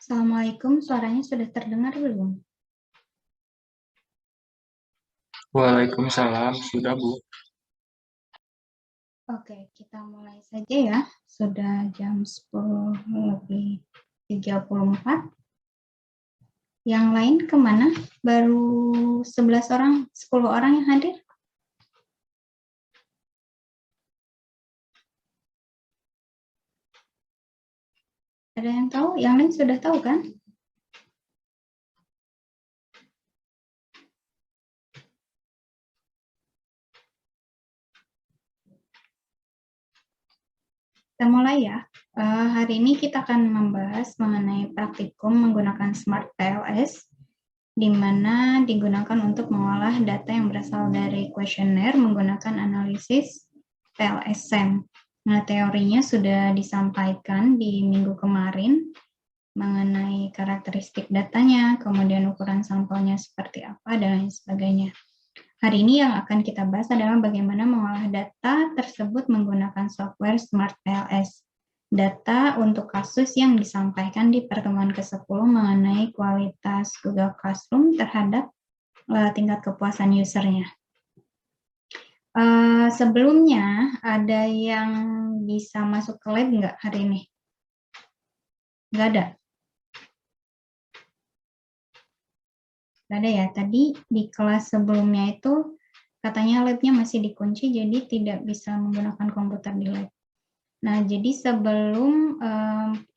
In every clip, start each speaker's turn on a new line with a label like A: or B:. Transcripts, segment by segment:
A: Assalamualaikum, suaranya sudah terdengar belum?
B: Waalaikumsalam, sudah Bu.
A: Oke, kita mulai saja ya. Sudah jam 10:34. Yang lain kemana? Baru 11 orang, 10 orang yang hadir? Ada yang tahu? Yang lain sudah tahu kan? Kita mulai ya. Hari ini kita akan membahas mengenai praktikum menggunakan Smart PLS, di mana digunakan untuk mengolah data yang berasal dari kuesioner menggunakan analisis PLSM. Nah, teorinya sudah disampaikan di minggu kemarin mengenai karakteristik datanya, kemudian ukuran sampelnya seperti apa, dan lain sebagainya. Hari ini yang akan kita bahas adalah bagaimana mengolah data tersebut menggunakan software Smart PLS. Data untuk kasus yang disampaikan di pertemuan ke-10 mengenai kualitas Google Classroom terhadap tingkat kepuasan usernya. Sebelumnya, ada yang bisa masuk ke lab nggak hari ini? Nggak ada? Nggak ada ya? Tadi di kelas sebelumnya itu katanya labnya masih dikunci, jadi tidak bisa menggunakan komputer di lab. Nah, jadi sebelum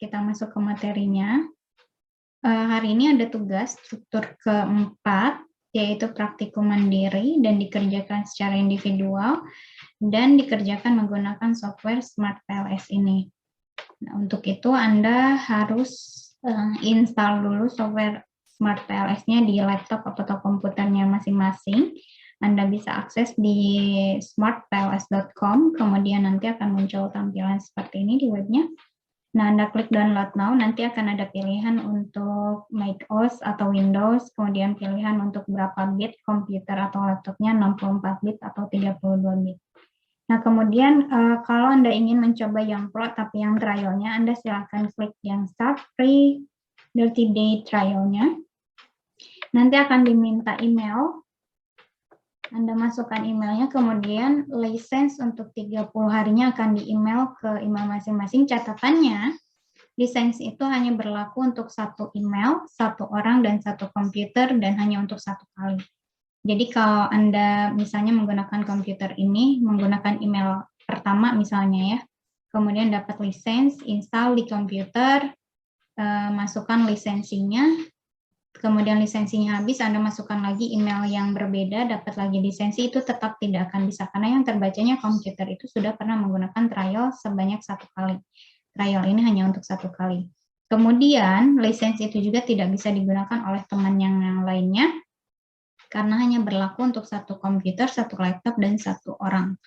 A: kita masuk ke materinya, hari ini ada tugas struktur keempat, yaitu praktikum mandiri dan dikerjakan secara individual dan dikerjakan menggunakan software Smart PLS ini. Nah, untuk itu Anda harus install dulu software Smart PLS-nya di laptop atau komputernya masing-masing. Anda bisa akses di smartpls.com, kemudian nanti akan muncul tampilan seperti ini di webnya. Nah, Anda klik download now, nanti akan ada pilihan untuk Mac OS atau Windows, kemudian pilihan untuk berapa bit komputer atau laptopnya, 64 bit atau 32 bit. Nah, kemudian kalau Anda ingin mencoba yang Pro tapi yang trialnya, Anda silakan klik yang Start Free 30 Day Trialnya. Nanti akan diminta email. Anda masukkan emailnya, kemudian lisensi untuk 30 harinya akan di-email ke email masing-masing. Catatannya, lisensi itu hanya berlaku untuk satu email, satu orang, dan satu komputer, dan hanya untuk satu kali. Jadi kalau Anda misalnya menggunakan komputer ini, menggunakan email pertama misalnya ya, kemudian dapat lisensi, install di komputer, masukkan lisensinya, kemudian lisensinya habis, Anda masukkan lagi email yang berbeda, dapat lagi lisensi, itu tetap tidak akan bisa, karena yang terbacanya komputer itu sudah pernah menggunakan trial sebanyak satu kali. Trial ini hanya untuk satu kali. Kemudian, lisensi itu juga tidak bisa digunakan oleh teman yang lainnya, karena hanya berlaku untuk satu komputer, satu laptop, dan satu orang.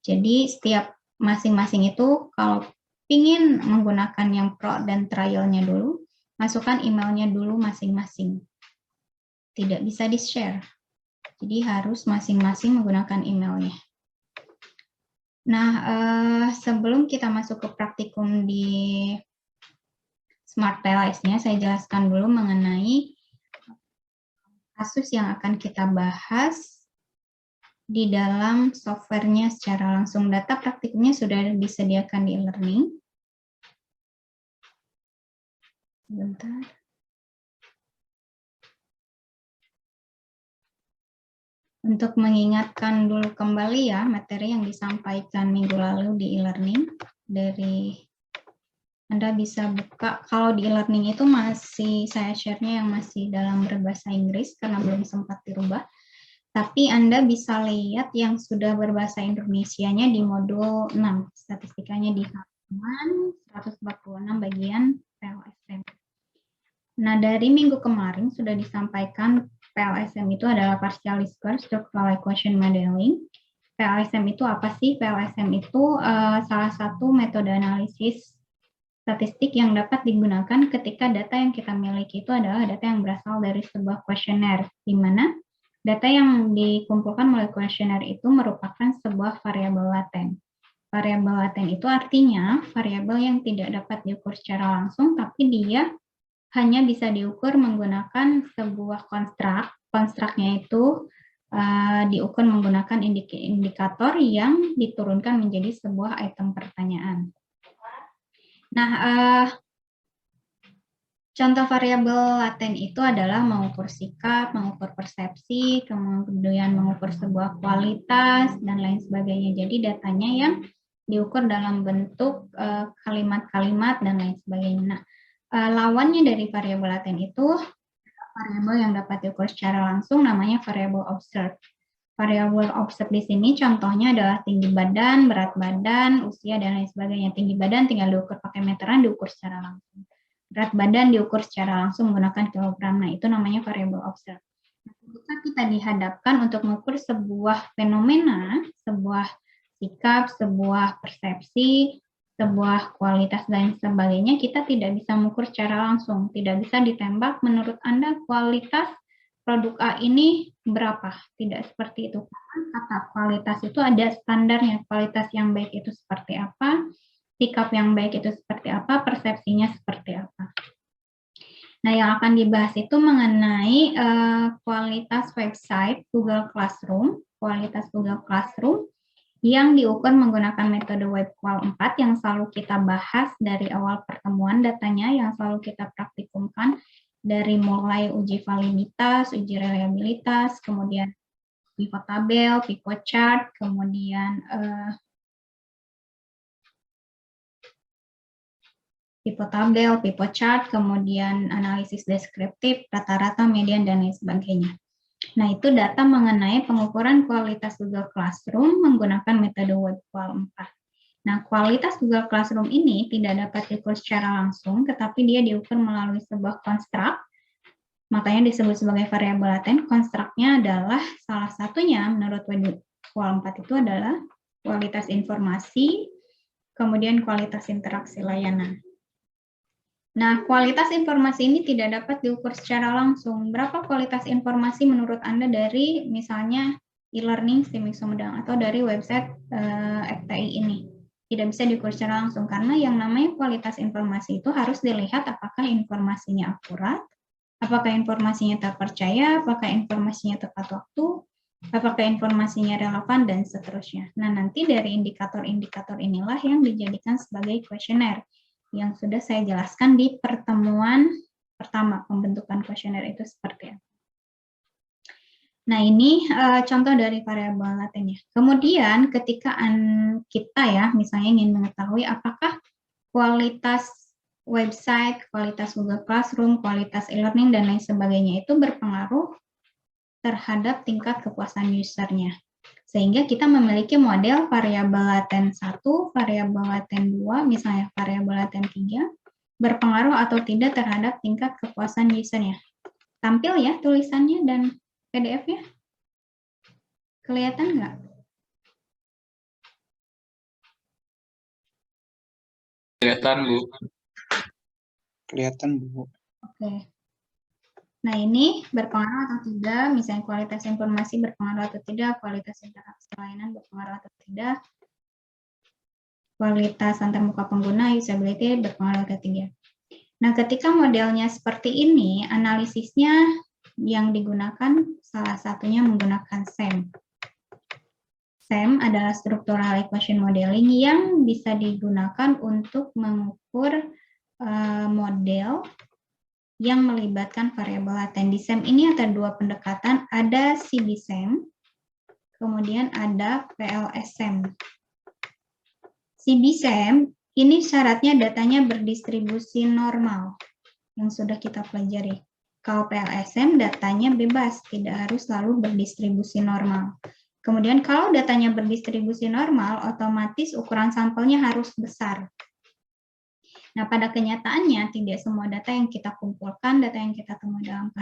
A: Jadi, setiap masing-masing itu, kalau ingin menggunakan yang pro dan trialnya dulu, masukkan emailnya dulu masing-masing. Tidak bisa di-share. Jadi harus masing-masing menggunakan emailnya. Nah, sebelum kita masuk ke praktikum di Smart PLS-nya, saya jelaskan dulu mengenai kasus yang akan kita bahas di dalam softwarenya secara langsung. Data praktikumnya sudah disediakan di e-learning. Sebentar. Untuk mengingatkan dulu kembali ya materi yang disampaikan minggu lalu di e-learning, dari Anda bisa buka, kalau di e-learning itu masih saya share-nya yang masih dalam berbahasa Inggris karena belum sempat dirubah, tapi Anda bisa lihat yang sudah berbahasa Indonesianya di modul 6, statistikanya di halaman 146 bagian PLSM. Nah, dari minggu kemarin sudah disampaikan PLSM itu adalah partial square structural equation modeling. PLSM itu apa sih? PLSM itu salah satu metode analisis statistik yang dapat digunakan ketika data yang kita miliki itu adalah data yang berasal dari sebuah kuesioner, di mana data yang dikumpulkan melalui kuesioner itu merupakan sebuah variabel laten. Variabel laten itu artinya variabel yang tidak dapat diukur secara langsung, tapi dia hanya bisa diukur menggunakan sebuah konstruk. Konstruknya itu diukur menggunakan indikator yang diturunkan menjadi sebuah item pertanyaan. Nah, contoh variabel laten itu adalah mengukur sikap, mengukur persepsi, kemudian mengukur sebuah kualitas, dan lain sebagainya. Jadi datanya yang diukur dalam bentuk kalimat-kalimat dan lain sebagainya. Nah, lawannya dari variabel laten itu variabel yang dapat diukur secara langsung namanya variabel observed. Variabel observed di sini contohnya adalah tinggi badan, berat badan, usia, dan lain sebagainya. Tinggi badan tinggal diukur pakai meteran, diukur secara langsung. Berat badan diukur secara langsung menggunakan kilogram. Nah, itu namanya variabel observed. Ketika kita dihadapkan untuk mengukur sebuah fenomena, sebuah sikap, sebuah persepsi, sebuah kualitas, dan sebagainya, kita tidak bisa mengukur secara langsung. Tidak bisa ditembak, menurut Anda kualitas produk A ini berapa? Tidak seperti itu. Karena kata kualitas itu ada standarnya. Kualitas yang baik itu seperti apa, sikap yang baik itu seperti apa, persepsinya seperti apa. Nah, yang akan dibahas itu mengenai kualitas website Google Classroom, kualitas Google Classroom yang diukur menggunakan metode WebQual 4 yang selalu kita bahas dari awal pertemuan datanya, yang selalu kita praktikumkan dari mulai uji validitas, uji reliabilitas, kemudian pivot tabel, pivot chart, kemudian pivot tabel, pivot chart, kemudian analisis deskriptif, rata-rata, median, dan lain sebagainya. Nah, itu data mengenai pengukuran kualitas Google Classroom menggunakan metode WebQual 4. Nah, kualitas Google Classroom ini tidak dapat diukur secara langsung, tetapi dia diukur melalui sebuah konstruk. Makanya disebut sebagai variabel laten. Konstruknya adalah salah satunya menurut WebQual 4 itu adalah kualitas informasi, kemudian kualitas interaksi layanan. Nah, kualitas informasi ini tidak dapat diukur secara langsung. Berapa kualitas informasi menurut Anda dari misalnya e-learning STIMIK Sumedang atau dari website FTI ini? Tidak bisa diukur secara langsung karena yang namanya kualitas informasi itu harus dilihat apakah informasinya akurat, apakah informasinya terpercaya, apakah informasinya tepat waktu, apakah informasinya relevan, dan seterusnya. Nah, nanti dari indikator-indikator inilah yang dijadikan sebagai kuesioner yang sudah saya jelaskan di pertemuan pertama, pembentukan kuesioner itu seperti apa. Nah, ini contoh dari variabel latennya. Kemudian ketika kita ya, misalnya ingin mengetahui apakah kualitas website, kualitas Google Classroom, kualitas e-learning, dan lain sebagainya itu berpengaruh terhadap tingkat kepuasan usernya. Sehingga kita memiliki model variabel laten 1, variabel laten 2, misalnya variabel laten 3, berpengaruh atau tidak terhadap tingkat kepuasan usernya. Tampil ya tulisannya dan PDF-nya? Kelihatan nggak?
B: Kelihatan, Bu.
C: Kelihatan, Bu.
A: Oke. Nah, ini berpengaruh atau tidak, misalnya kualitas informasi berpengaruh atau tidak, kualitas interaksi layanan berpengaruh atau tidak, kualitas antarmuka pengguna, usability berpengaruh atau tidak. Nah, ketika modelnya seperti ini, analisisnya yang digunakan salah satunya menggunakan SEM. SEM adalah Structural Equation Modeling yang bisa digunakan untuk mengukur model yang melibatkan variabel laten. Di SEM ini ada dua pendekatan, ada CB-SEM, kemudian ada PLS-SEM. CB-SEM ini syaratnya datanya berdistribusi normal yang sudah kita pelajari. Kalau PLS-SEM datanya bebas, tidak harus selalu berdistribusi normal. Kemudian kalau datanya berdistribusi normal, otomatis ukuran sampelnya harus besar. Nah, pada kenyataannya tidak semua data yang kita kumpulkan, data yang kita temui dalam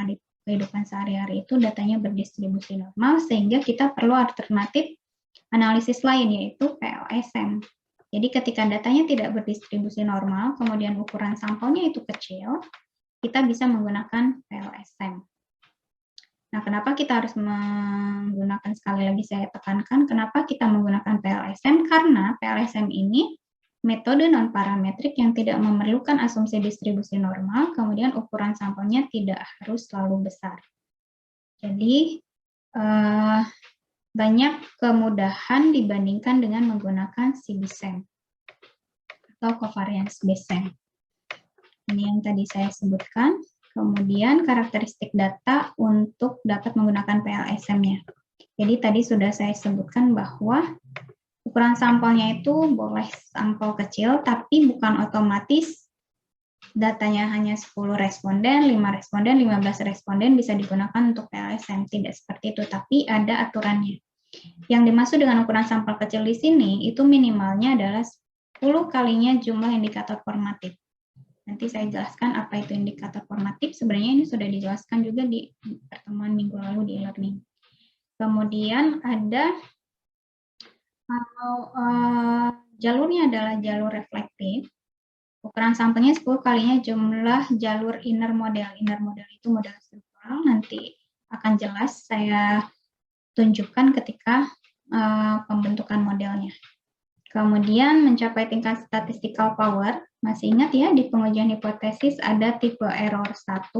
A: kehidupan sehari-hari itu datanya berdistribusi normal, sehingga kita perlu alternatif analisis lain, yaitu PLS-SEM. Jadi ketika datanya tidak berdistribusi normal, kemudian ukuran sampelnya itu kecil, kita bisa menggunakan PLS-SEM. Nah, kenapa kita harus menggunakan, sekali lagi saya tekankan, kenapa kita menggunakan PLS-SEM? Karena PLS-SEM ini metode non-parametrik yang tidak memerlukan asumsi distribusi normal, kemudian ukuran sampelnya tidak harus selalu besar. Jadi, banyak kemudahan dibandingkan dengan menggunakan CBSAM atau covariance based SAM. Ini yang tadi saya sebutkan. Kemudian karakteristik data untuk dapat menggunakan PLSM-nya. Jadi tadi sudah saya sebutkan bahwa ukuran sampelnya itu boleh sampel kecil, tapi bukan otomatis datanya hanya 10 responden, 5 responden, 15 responden bisa digunakan untuk PLSM. Tidak seperti itu, tapi ada aturannya. Yang dimaksud dengan ukuran sampel kecil di sini, itu minimalnya adalah 10 kalinya jumlah indikator formatif. Nanti saya jelaskan apa itu indikator formatif. Sebenarnya ini sudah dijelaskan juga di pertemuan minggu lalu di e-learning. Kemudian ada jalurnya adalah jalur reflektif. Ukuran sampelnya 10 kalinya jumlah jalur inner model. Inner model itu model struktural. Nanti akan jelas saya tunjukkan ketika pembentukan modelnya. Kemudian mencapai tingkat statistical power. Masih ingat ya, di pengujian hipotesis ada tipe error 1,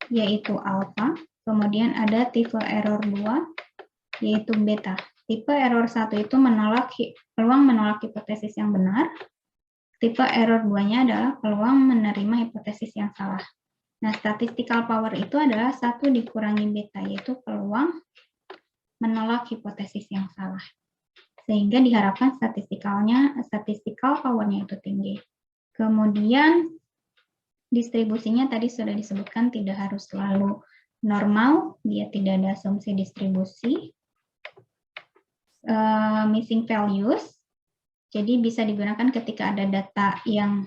A: yaitu alpha. Kemudian ada tipe error 2, yaitu beta. Tipe error 1 itu peluang menolak hipotesis yang benar. Tipe error 2-nya adalah peluang menerima hipotesis yang salah. Nah, statistical power itu adalah 1 dikurangi beta, yaitu peluang menolak hipotesis yang salah. Sehingga diharapkan statistical power-nya itu tinggi. Kemudian distribusinya tadi sudah disebutkan tidak harus selalu normal, dia tidak ada asumsi distribusi. Missing values, jadi bisa digunakan ketika ada data yang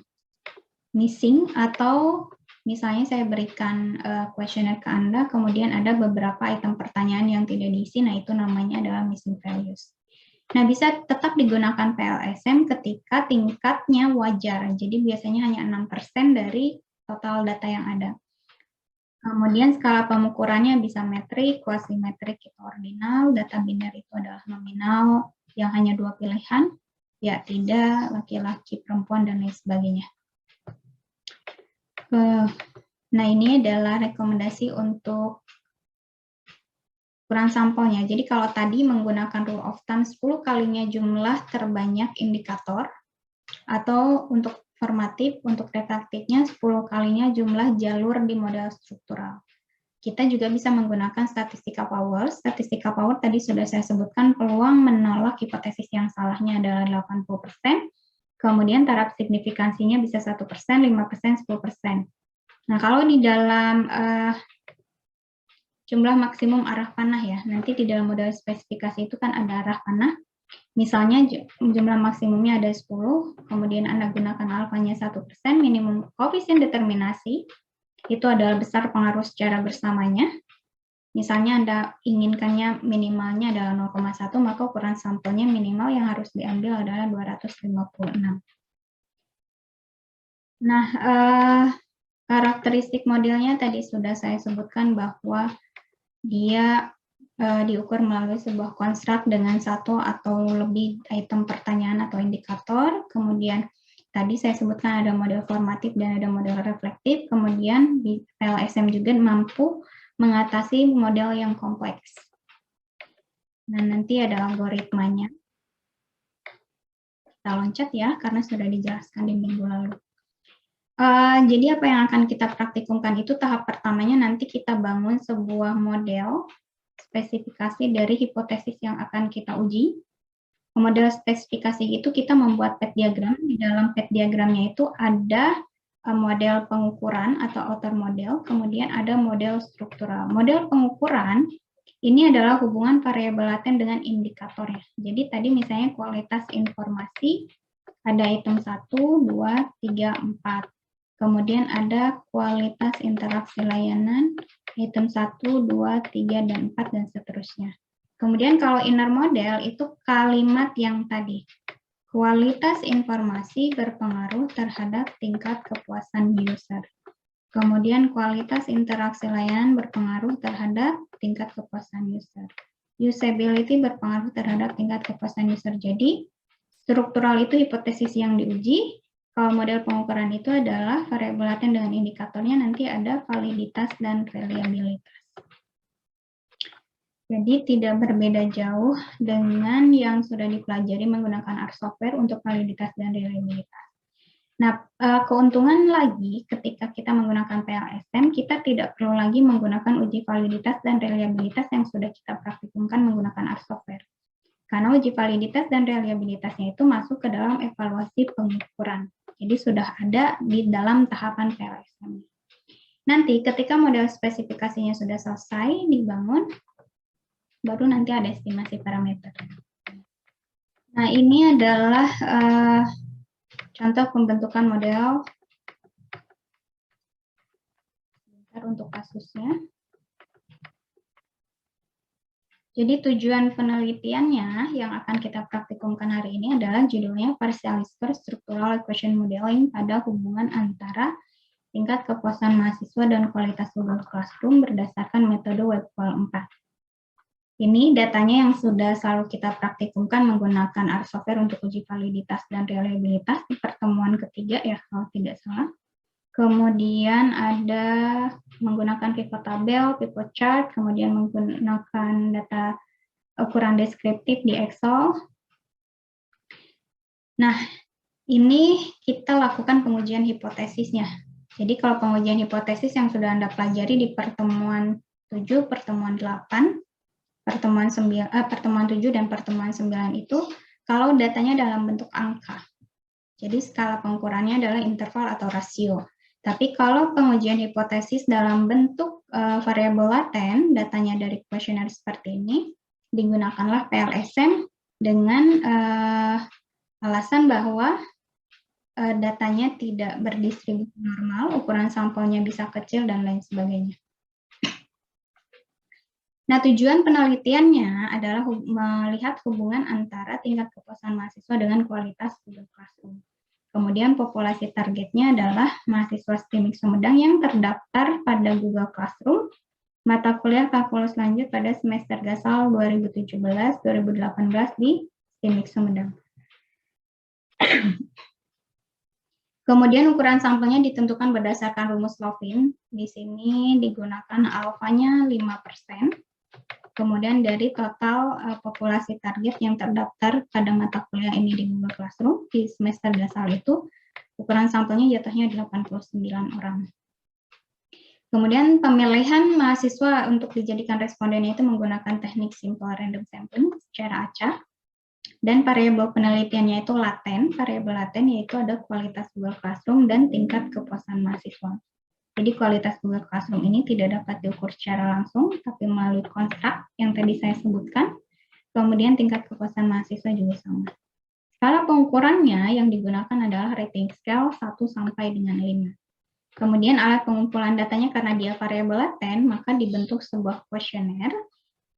A: missing atau misalnya saya berikan kuesioner ke Anda, kemudian ada beberapa item pertanyaan yang tidak diisi, nah itu namanya adalah missing values. Nah, bisa tetap digunakan PLSM ketika tingkatnya wajar. Jadi biasanya hanya 6% dari total data yang ada. Kemudian skala pengukurannya bisa metrik, quasi-metrik itu ordinal, data biner itu adalah nominal yang hanya 2 pilihan, ya tidak, laki-laki, perempuan, dan lain sebagainya. Nah, ini adalah rekomendasi untuk ukuran sampelnya. Jadi kalau tadi menggunakan rule of thumb 10 kalinya jumlah terbanyak indikator, atau untuk formatif, untuk reflektifnya 10 kalinya jumlah jalur di model struktural. Kita juga bisa menggunakan statistical power. Statistical power tadi sudah saya sebutkan peluang menolak hipotesis yang salahnya adalah 80%. Kemudian taraf signifikansinya bisa 1%, 5%, 10%. Nah, kalau di dalam jumlah maksimum arah panah ya, nanti di dalam model spesifikasi itu kan ada arah panah. Misalnya jumlah maksimumnya ada 10, kemudian Anda gunakan alfanya 1%, minimum koefisien determinasi, itu adalah besar pengaruh secara bersamanya. Misalnya Anda inginkannya minimalnya adalah 0,1, maka ukuran sampelnya minimal yang harus diambil adalah 256. Nah, karakteristik modelnya tadi sudah saya sebutkan bahwa dia diukur melalui sebuah konstruk dengan 1 atau lebih item pertanyaan atau indikator. Kemudian tadi saya sebutkan ada model formatif dan ada model reflektif. Kemudian di PLSM juga mampu mengatasi model yang kompleks. Nah, nanti ada algoritmanya. Kita loncat ya, karena sudah dijelaskan di minggu lalu. Jadi apa yang akan kita praktikumkan itu tahap pertamanya nanti kita bangun sebuah model spesifikasi dari hipotesis yang akan kita uji. Model spesifikasi itu kita membuat pet diagram. Di dalam pet diagramnya itu ada model pengukuran atau outer model, kemudian ada model struktural. Model pengukuran ini adalah hubungan variabel laten dengan indikatornya. Jadi tadi misalnya kualitas informasi ada item 1, 2, 3, 4. Kemudian ada kualitas interaksi layanan, item 1, 2, 3, dan 4, dan seterusnya. Kemudian kalau inner model itu kalimat yang tadi. Kualitas informasi berpengaruh terhadap tingkat kepuasan user. Kemudian kualitas interaksi layanan berpengaruh terhadap tingkat kepuasan user. Usability berpengaruh terhadap tingkat kepuasan user. Jadi struktural itu hipotesis yang diuji. Kalau model pengukuran itu adalah variabel laten dengan indikatornya, nanti ada validitas dan reliabilitas. Jadi tidak berbeda jauh dengan yang sudah dipelajari menggunakan R software untuk validitas dan reliabilitas. Nah, keuntungan lagi ketika kita menggunakan PLSM, kita tidak perlu lagi menggunakan uji validitas dan reliabilitas yang sudah kita praktikumkan menggunakan R software. Karena uji validitas dan reliabilitasnya itu masuk ke dalam evaluasi pengukuran. Jadi sudah ada di dalam tahapan PLSM. Nanti ketika model spesifikasinya sudah selesai dibangun, baru nanti ada estimasi parameter. Nah, ini adalah contoh pembentukan model untuk kasusnya. Jadi tujuan penelitiannya yang akan kita praktikumkan hari ini adalah judulnya Partialist First Structural Equation Modeling pada hubungan antara tingkat kepuasan mahasiswa dan kualitas Google Classroom berdasarkan metode WebQual 4. Ini datanya yang sudah selalu kita praktikumkan menggunakan R software untuk uji validitas dan reliabilitas di pertemuan ketiga ya, kalau tidak salah. Kemudian ada menggunakan pivot tabel, pivot chart, kemudian menggunakan data ukuran deskriptif di Excel. Nah, ini kita lakukan pengujian hipotesisnya. Jadi kalau pengujian hipotesis yang sudah Anda pelajari di pertemuan 7, pertemuan 8, pertemuan 7 dan pertemuan 9 itu, kalau datanya dalam bentuk angka. Jadi skala pengukurannya adalah interval atau rasio. Tapi kalau pengujian hipotesis dalam bentuk variabel laten, datanya dari kuesioner seperti ini, digunakanlah PLSM dengan alasan bahwa datanya tidak berdistribusi normal, ukuran sampelnya bisa kecil, dan lain sebagainya. Nah, tujuan penelitiannya adalah melihat hubungan antara tingkat kepuasan mahasiswa dengan kualitas Google Classroom. Kemudian populasi targetnya adalah mahasiswa STIMIK Sumedang yang terdaftar pada Google Classroom, mata kuliah kalkulus lanjut pada semester Gasal 2017-2018 di STIMIK Sumedang. Kemudian ukuran sampelnya ditentukan berdasarkan rumus Lovin. Di sini digunakan alfanya 5%. Kemudian dari total populasi target yang terdaftar pada mata kuliah ini di Google Classroom di semester dasar itu, ukuran sampelnya jatuhnya 89 orang. Kemudian pemilihan mahasiswa untuk dijadikan respondennya itu menggunakan teknik simple random sampling secara acak. Dan variabel penelitiannya itu laten. Variabel laten yaitu ada kualitas Google Classroom dan tingkat kepuasan mahasiswa. Jadi kualitas Google Classroom ini tidak dapat diukur secara langsung, tapi melalui konstruk yang tadi saya sebutkan. Kemudian tingkat kepuasan mahasiswa juga sama. Skala pengukurannya yang digunakan adalah rating scale 1 sampai dengan 5. Kemudian alat pengumpulan datanya karena dia variabel laten, maka dibentuk sebuah kuesioner.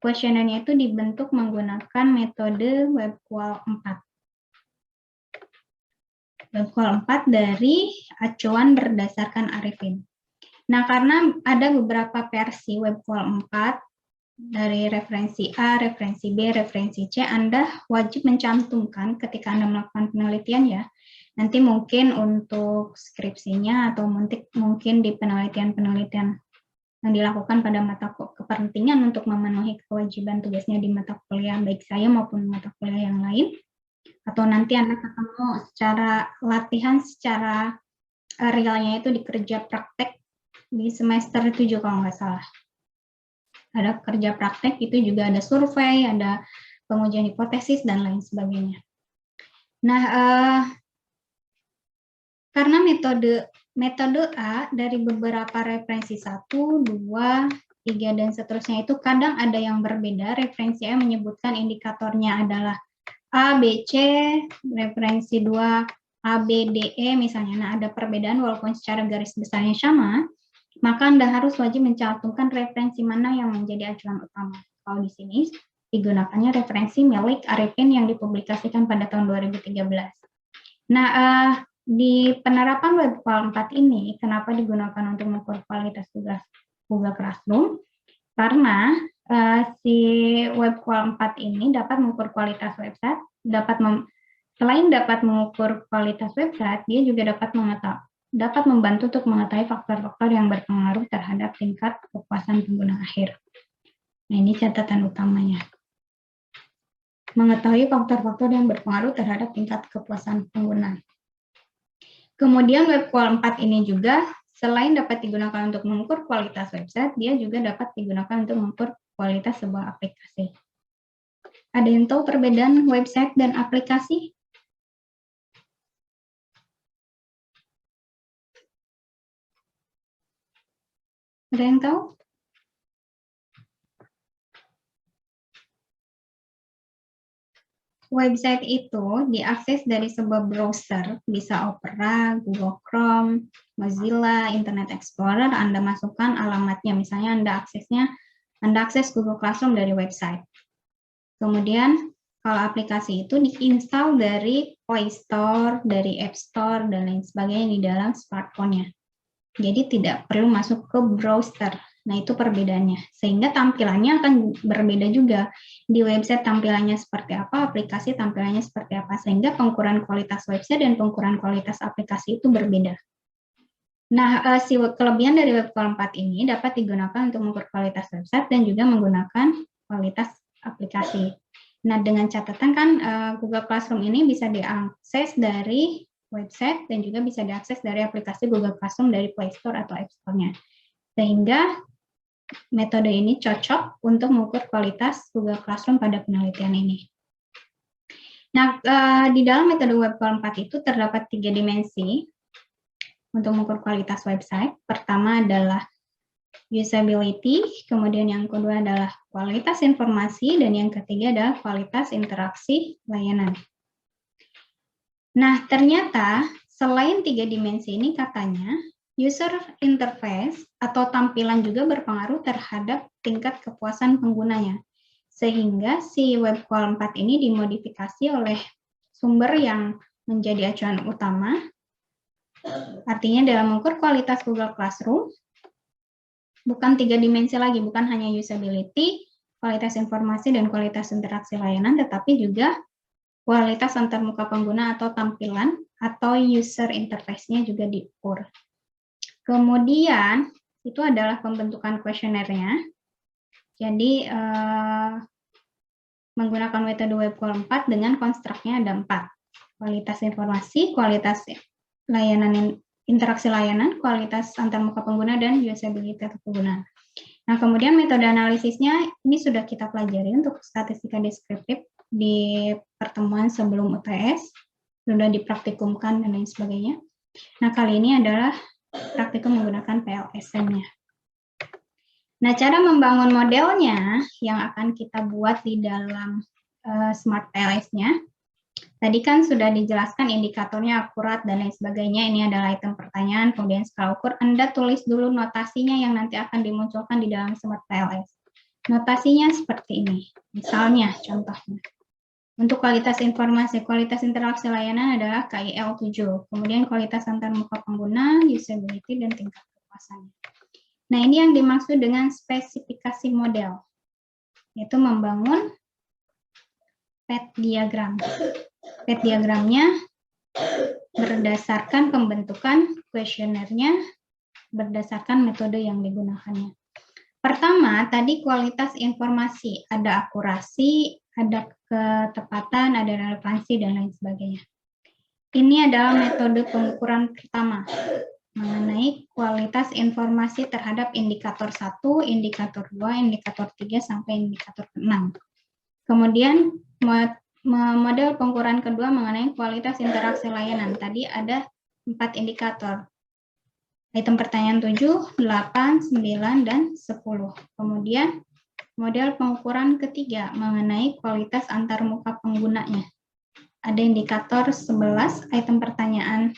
A: Kuesionernya itu dibentuk menggunakan metode WebQual 4. WebQual 4 dari acuan berdasarkan Arifin. Nah, karena ada beberapa versi WebQual 4 dari referensi A, referensi B, referensi C, Anda wajib mencantumkan ketika Anda melakukan penelitian ya. Nanti mungkin untuk skripsinya atau mungkin di penelitian-penelitian yang dilakukan pada mata kepentingan untuk memenuhi kewajiban tugasnya di mata kuliah baik saya maupun mata kuliah yang lain. Atau nanti Anda ketemu secara latihan, secara realnya itu di kerja praktek di semester 7 kalau nggak salah. Ada kerja praktek, itu juga ada survei, ada pengujian hipotesis, dan lain sebagainya. Nah, karena metode A dari beberapa referensi 1, 2, 3, dan seterusnya itu kadang ada yang berbeda. Referensi A menyebutkan indikatornya adalah A, B, C, referensi 2, A, B, D, E misalnya. Nah, ada perbedaan walaupun secara garis besarnya sama, maka Anda harus wajib mencantumkan referensi mana yang menjadi acuan utama. Kalau di sini digunakannya referensi milik Arifin yang dipublikasikan pada tahun 2013. Nah, di penerapan WebQual 4 ini, kenapa digunakan untuk mengukur kualitas tugas Google Classroom? Karena si WebQual 4 ini dapat mengukur kualitas website, dapat Selain dapat mengukur kualitas website, dia juga dapat membantu untuk mengetahui faktor-faktor yang berpengaruh terhadap tingkat kepuasan pengguna akhir. Nah, ini catatan utamanya. Mengetahui faktor-faktor yang berpengaruh terhadap tingkat kepuasan pengguna. Kemudian WebQual 4 ini juga selain dapat digunakan untuk mengukur kualitas website, dia juga dapat digunakan untuk mengukur kualitas sebuah aplikasi. Ada yang tahu perbedaan website dan aplikasi? Ada yang tahu? Website itu diakses dari sebuah browser, bisa Opera, Google Chrome, Mozilla, Internet Explorer. Anda masukkan alamatnya, misalnya Anda akses Google Classroom dari website. Kemudian kalau aplikasi itu diinstal dari Play Store, dari App Store, dan lain sebagainya di dalam smartphone-nya. Jadi tidak perlu masuk ke browser. Nah, itu perbedaannya. Sehingga tampilannya akan berbeda juga. Di website tampilannya seperti apa, aplikasi tampilannya seperti apa. Sehingga pengukuran kualitas website dan pengukuran kualitas aplikasi itu berbeda. Nah, kelebihan dari WebQual 4 ini dapat digunakan untuk mengukur kualitas website dan juga menggunakan kualitas aplikasi. Nah, dengan catatan kan Google Classroom ini bisa diakses dari website dan juga bisa diakses dari aplikasi Google Classroom dari Play Store atau App Store-nya. Sehingga metode ini cocok untuk mengukur kualitas Google Classroom pada penelitian ini. Nah, di dalam metode WebQual 4 itu terdapat 3 dimensi untuk mengukur kualitas website. Pertama adalah usability, kemudian yang kedua adalah kualitas informasi, dan yang ketiga adalah kualitas interaksi layanan. Nah, ternyata selain 3 dimensi ini katanya, user interface atau tampilan juga berpengaruh terhadap tingkat kepuasan penggunanya. Sehingga si WebQual 4 ini dimodifikasi oleh sumber yang menjadi acuan utama. Artinya dalam mengukur kualitas Google Classroom, bukan 3 dimensi lagi, bukan hanya usability, kualitas informasi, dan kualitas interaksi layanan, tetapi juga kualitas antarmuka pengguna atau tampilan atau user interface-nya juga diukur. Kemudian, itu adalah pembentukan kuesionernya. Jadi, menggunakan metode WebQual 4 dengan konstruknya ada 4. Kualitas informasi, kualitas layanan, interaksi layanan, kualitas antarmuka pengguna, dan usability pengguna. Nah, kemudian metode analisisnya ini sudah kita pelajari untuk statistika deskriptif di pertemuan sebelum UTS, sudah dipraktikumkan dan lain sebagainya. Nah, kali ini adalah praktikum menggunakan PLSM-nya. Nah, cara membangun modelnya yang akan kita buat di dalam Smart PLS-nya, tadi kan sudah dijelaskan indikatornya akurat dan lain sebagainya. Ini adalah item pertanyaan, kemudian skala ukur. Anda tulis dulu notasinya yang nanti akan dimunculkan di dalam Smart PLS. Notasinya seperti ini. Misalnya, contohnya. Untuk kualitas informasi, kualitas interaksi layanan adalah KIL 7. Kemudian kualitas antarmuka pengguna, usability, dan tingkat kepuasannya. Nah, ini yang dimaksud dengan spesifikasi model, yaitu membangun PET diagram. PET diagramnya berdasarkan pembentukan kuesionernya, berdasarkan metode yang digunakannya. Pertama, tadi kualitas informasi, ada akurasi, ada ketepatan, ada relevansi, dan lain sebagainya. Ini adalah metode pengukuran pertama mengenai kualitas informasi terhadap indikator 1, indikator 2, indikator 3, sampai indikator 6. Kemudian model pengukuran kedua mengenai kualitas interaksi layanan. Tadi ada 4 indikator. Item pertanyaan 7, 8, 9, dan 10. Kemudian model pengukuran ketiga mengenai kualitas antarmuka penggunanya. Ada indikator 11, item pertanyaan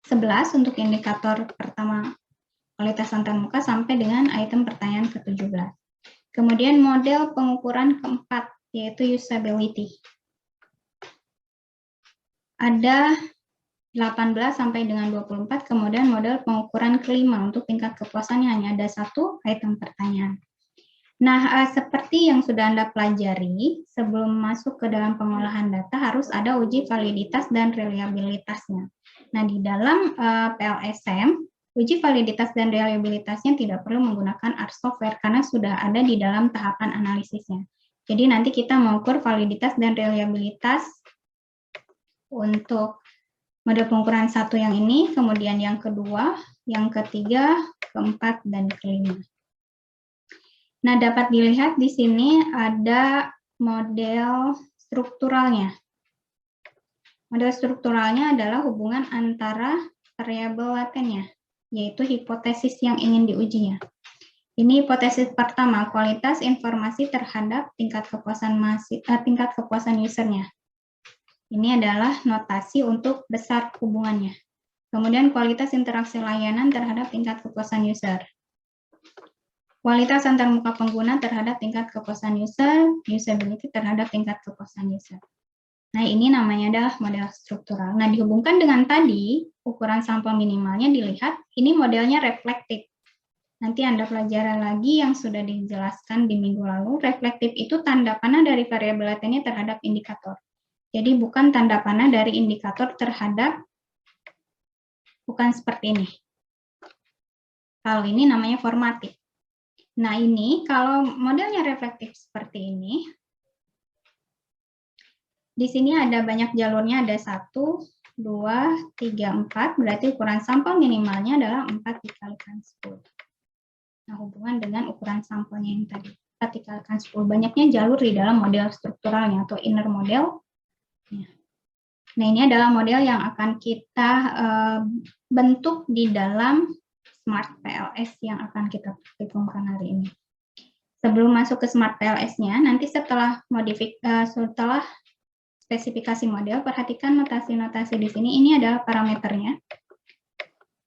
A: 11 untuk indikator pertama kualitas antarmuka sampai dengan item pertanyaan ke-17. Kemudian model pengukuran keempat yaitu usability. Ada 18 sampai dengan 24, kemudian model pengukuran kelima untuk tingkat kepuasannya hanya ada 1 item pertanyaan. Nah, seperti yang sudah Anda pelajari, sebelum masuk ke dalam pengolahan data harus ada uji validitas dan reliabilitasnya. Nah, di dalam PLSM, uji validitas dan reliabilitasnya tidak perlu menggunakan R software karena sudah ada di dalam tahapan analisisnya. Jadi nanti kita mengukur validitas dan reliabilitas untuk model pengukuran 1 yang ini, kemudian yang kedua, yang ketiga, keempat, dan kelima. Nah, dapat dilihat di sini ada model strukturalnya. Model strukturalnya adalah hubungan antara variabel latennya, yaitu hipotesis yang ingin diujinya. Ini hipotesis pertama, kualitas informasi terhadap tingkat kepuasan usernya. Ini adalah notasi untuk besar hubungannya. Kemudian kualitas interaksi layanan terhadap tingkat kepuasan user. Kualitas antarmuka pengguna terhadap tingkat kepuasan user, usability terhadap tingkat kepuasan user. Nah, ini namanya adalah model struktural. Nah, dihubungkan dengan tadi, ukuran sampel minimalnya dilihat, ini modelnya reflektif. Nanti Anda pelajari lagi yang sudah dijelaskan di minggu lalu, reflektif itu tanda panah dari variabel latennya terhadap indikator. Jadi bukan tanda panah dari indikator terhadap, bukan seperti ini. Kalau ini namanya formatif. Nah, ini kalau modelnya reflektif seperti ini, di sini ada banyak jalurnya, ada 1, 2, 3, 4, berarti ukuran sampel minimalnya adalah 4 dikalikan 10. Nah, hubungan dengan ukuran sampelnya yang tadi, 4 dikalikan 10. Banyaknya jalur di dalam model strukturalnya atau inner model. Nah, ini adalah model yang akan kita bentuk di dalam Smart PLS yang akan kita praktikumkan hari ini. Sebelum masuk ke Smart PLS-nya, nanti setelah setelah spesifikasi model, perhatikan notasi-notasi di sini. Ini adalah parameternya.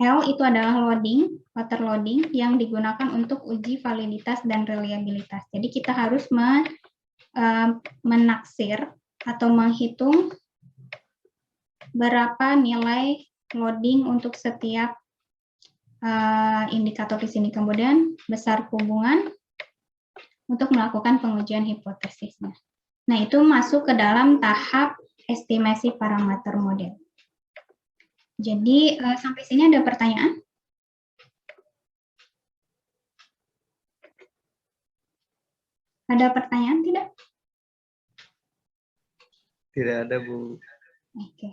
A: L itu adalah loading, water loading yang digunakan untuk uji validitas dan reliabilitas. Jadi kita harus menaksir atau menghitung berapa nilai loading untuk setiap indikator di sini. Kemudian besar hubungan untuk melakukan pengujian hipotesisnya. Nah, itu masuk ke dalam tahap estimasi parameter model. Jadi, sampai sini ada pertanyaan? Ada pertanyaan tidak?
C: Tidak ada, Bu.
A: Oke.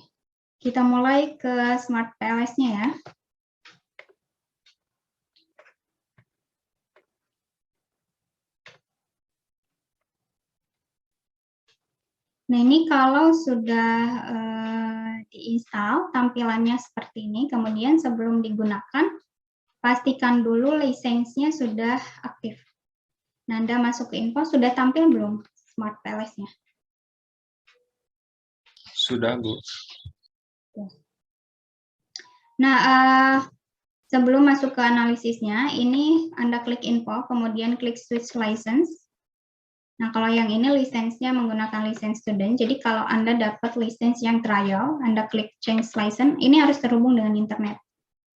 A: Kita mulai ke Smart PLS-nya ya. Nah, ini kalau sudah diinstal, tampilannya seperti ini. Kemudian sebelum digunakan, pastikan dulu lisensinya sudah aktif. Nah, Anda masuk ke info, sudah tampil belum Smart PLS-nya?
B: Sudah, Bu.
A: Nah, sebelum masuk ke analisisnya, ini Anda klik info, kemudian klik switch license. Nah, kalau yang ini lisensinya menggunakan lisensi student, jadi kalau Anda dapat lisensi yang trial, Anda klik change license, ini harus terhubung dengan internet.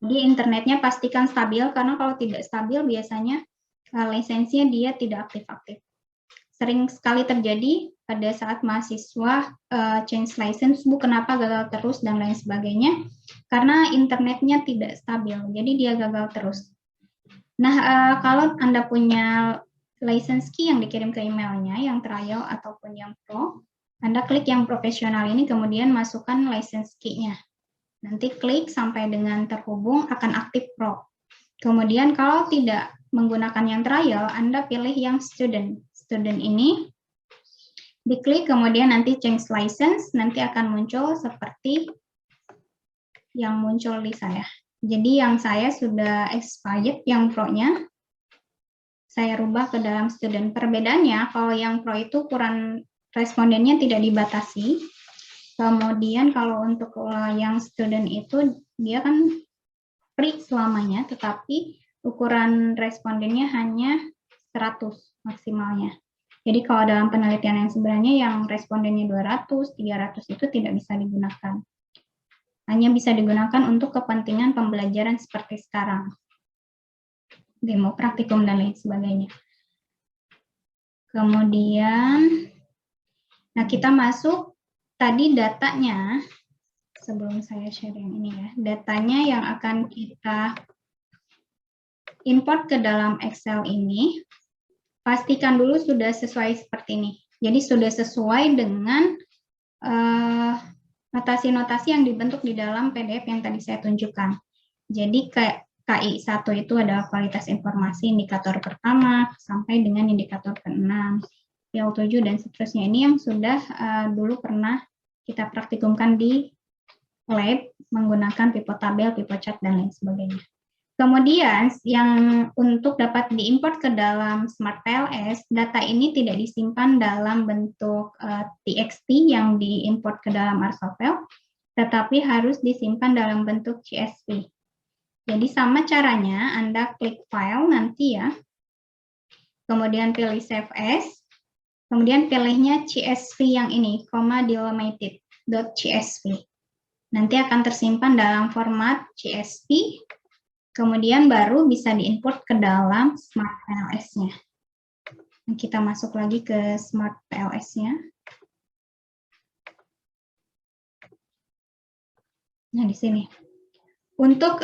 A: Jadi internetnya pastikan stabil, karena kalau tidak stabil biasanya lisensinya dia tidak aktif-aktif. Sering sekali terjadi pada saat mahasiswa change license, Bu, kenapa gagal terus dan lain sebagainya, karena internetnya tidak stabil, jadi dia gagal terus. Nah, kalau Anda punya license key yang dikirim ke emailnya, yang trial ataupun yang pro, Anda klik yang profesional ini, kemudian masukkan license key-nya. Nanti klik sampai dengan terhubung, akan aktif pro. Kemudian kalau tidak menggunakan yang trial, Anda pilih yang student. Student ini diklik, kemudian nanti change license, nanti akan muncul seperti yang muncul di saya. Jadi yang saya sudah expired, yang pro-nya, saya rubah ke dalam student. Perbedaannya, kalau yang pro itu ukuran respondennya tidak dibatasi. Kemudian kalau untuk yang student itu, dia kan free selamanya, tetapi ukuran respondennya hanya 100 maksimalnya. Jadi kalau dalam penelitian yang sebenarnya yang respondennya 200, 300 itu tidak bisa digunakan. Hanya bisa digunakan untuk kepentingan pembelajaran seperti sekarang. Demo praktikum dan lain sebagainya. Kemudian, nah kita masuk tadi datanya, sebelum saya share yang ini ya, datanya yang akan kita import ke dalam Excel ini, pastikan dulu sudah sesuai seperti ini. Jadi sudah sesuai dengan notasi-notasi yang dibentuk di dalam PDF yang tadi saya tunjukkan. Jadi KI 1 itu adalah kualitas informasi indikator pertama sampai dengan indikator ke-6, PL7 dan seterusnya. Ini yang sudah dulu pernah kita praktikumkan di lab menggunakan pivot tabel, pivot chart dan lain sebagainya. Kemudian yang untuk dapat diimport ke dalam Smart PLS, data ini tidak disimpan dalam bentuk TXT yang diimport ke dalam Arsofel, tetapi harus disimpan dalam bentuk CSV. Jadi sama caranya, Anda klik file nanti ya, kemudian pilih save as, kemudian pilihnya CSV yang ini, delimited.csv. Nanti akan tersimpan dalam format CSV, kemudian baru bisa diimport ke dalam Smart PLS-nya. Kita masuk lagi ke Smart PLS-nya. Nah, di sini. Untuk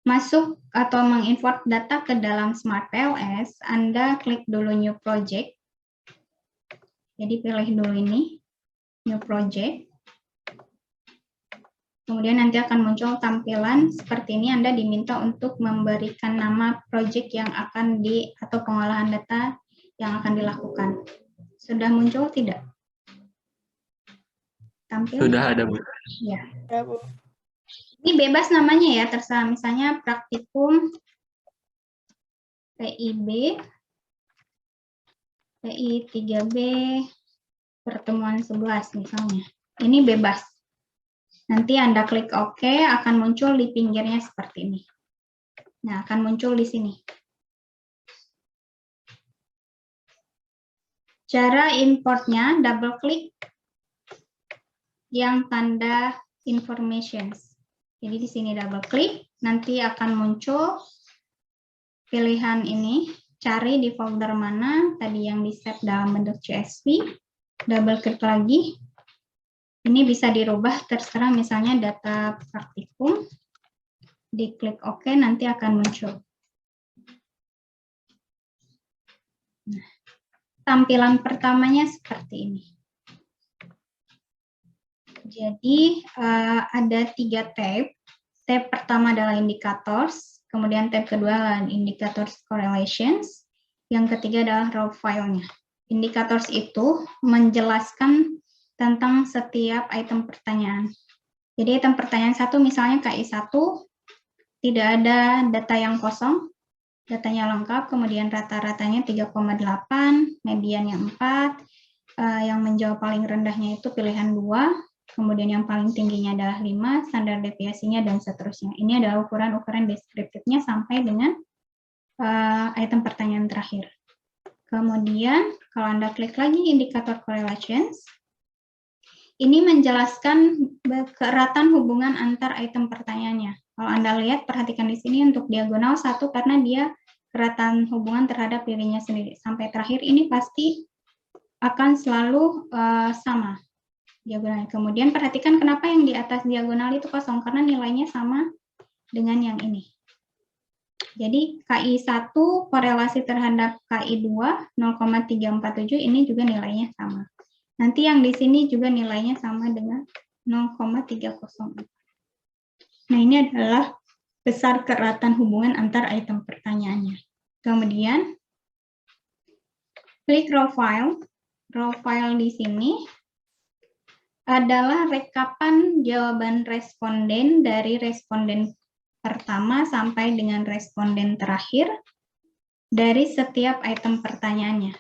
A: masuk atau mengimport data ke dalam Smart PLS, Anda klik dulu New Project. Jadi pilih dulu ini, New Project. Kemudian nanti akan muncul tampilan seperti ini. Anda diminta untuk memberikan nama project yang akan atau pengolahan data yang akan dilakukan. Sudah muncul tidak? Tampil?
B: Sudah ada, Bu.
A: Ya.
D: Ya, Bu.
A: Ini bebas namanya ya, terserah. Misalnya praktikum PIB, PI 3B, pertemuan 11 misalnya. Ini bebas. Nanti Anda klik OK, akan muncul di pinggirnya seperti ini. Nah, akan muncul di sini. Cara importnya, double klik yang tanda informations. Jadi di sini double klik, nanti akan muncul pilihan ini, cari di folder mana tadi yang di-save dalam bentuk CSV, double klik lagi. Ini bisa dirubah, terserah misalnya data praktikum, diklik OK, nanti akan muncul. Nah, tampilan pertamanya seperti ini. Jadi ada 3 tab. Tab pertama adalah indicators, kemudian tab kedua adalah indicators correlations, yang ketiga adalah raw file-nya. Indicators itu menjelaskan tentang setiap item pertanyaan. Jadi item pertanyaan 1 misalnya KI 1, tidak ada data yang kosong, datanya lengkap, kemudian rata-ratanya 3,8, mediannya 4, yang menjawab paling rendahnya itu pilihan 2, kemudian yang paling tingginya adalah 5, standar deviasinya, dan seterusnya. Ini adalah ukuran-ukuran deskriptifnya sampai dengan item pertanyaan terakhir. Kemudian, kalau Anda klik lagi indikator correlations, ini menjelaskan keeratan hubungan antar item pertanyaannya. Kalau Anda lihat, perhatikan di sini untuk diagonal 1 karena dia keratan hubungan terhadap dirinya sendiri. Sampai terakhir ini pasti akan selalu sama diagonalnya. Kemudian perhatikan kenapa yang di atas diagonal itu kosong, karena nilainya sama dengan yang ini. Jadi KI 1 korelasi terhadap KI 2 0,347 ini juga nilainya sama. Nanti yang di sini juga nilainya sama dengan 0,304. Nah, ini adalah besar keratan hubungan antar item pertanyaannya. Kemudian, klik raw file. Raw file di sini adalah rekapan jawaban responden dari responden pertama sampai dengan responden terakhir dari setiap item pertanyaannya.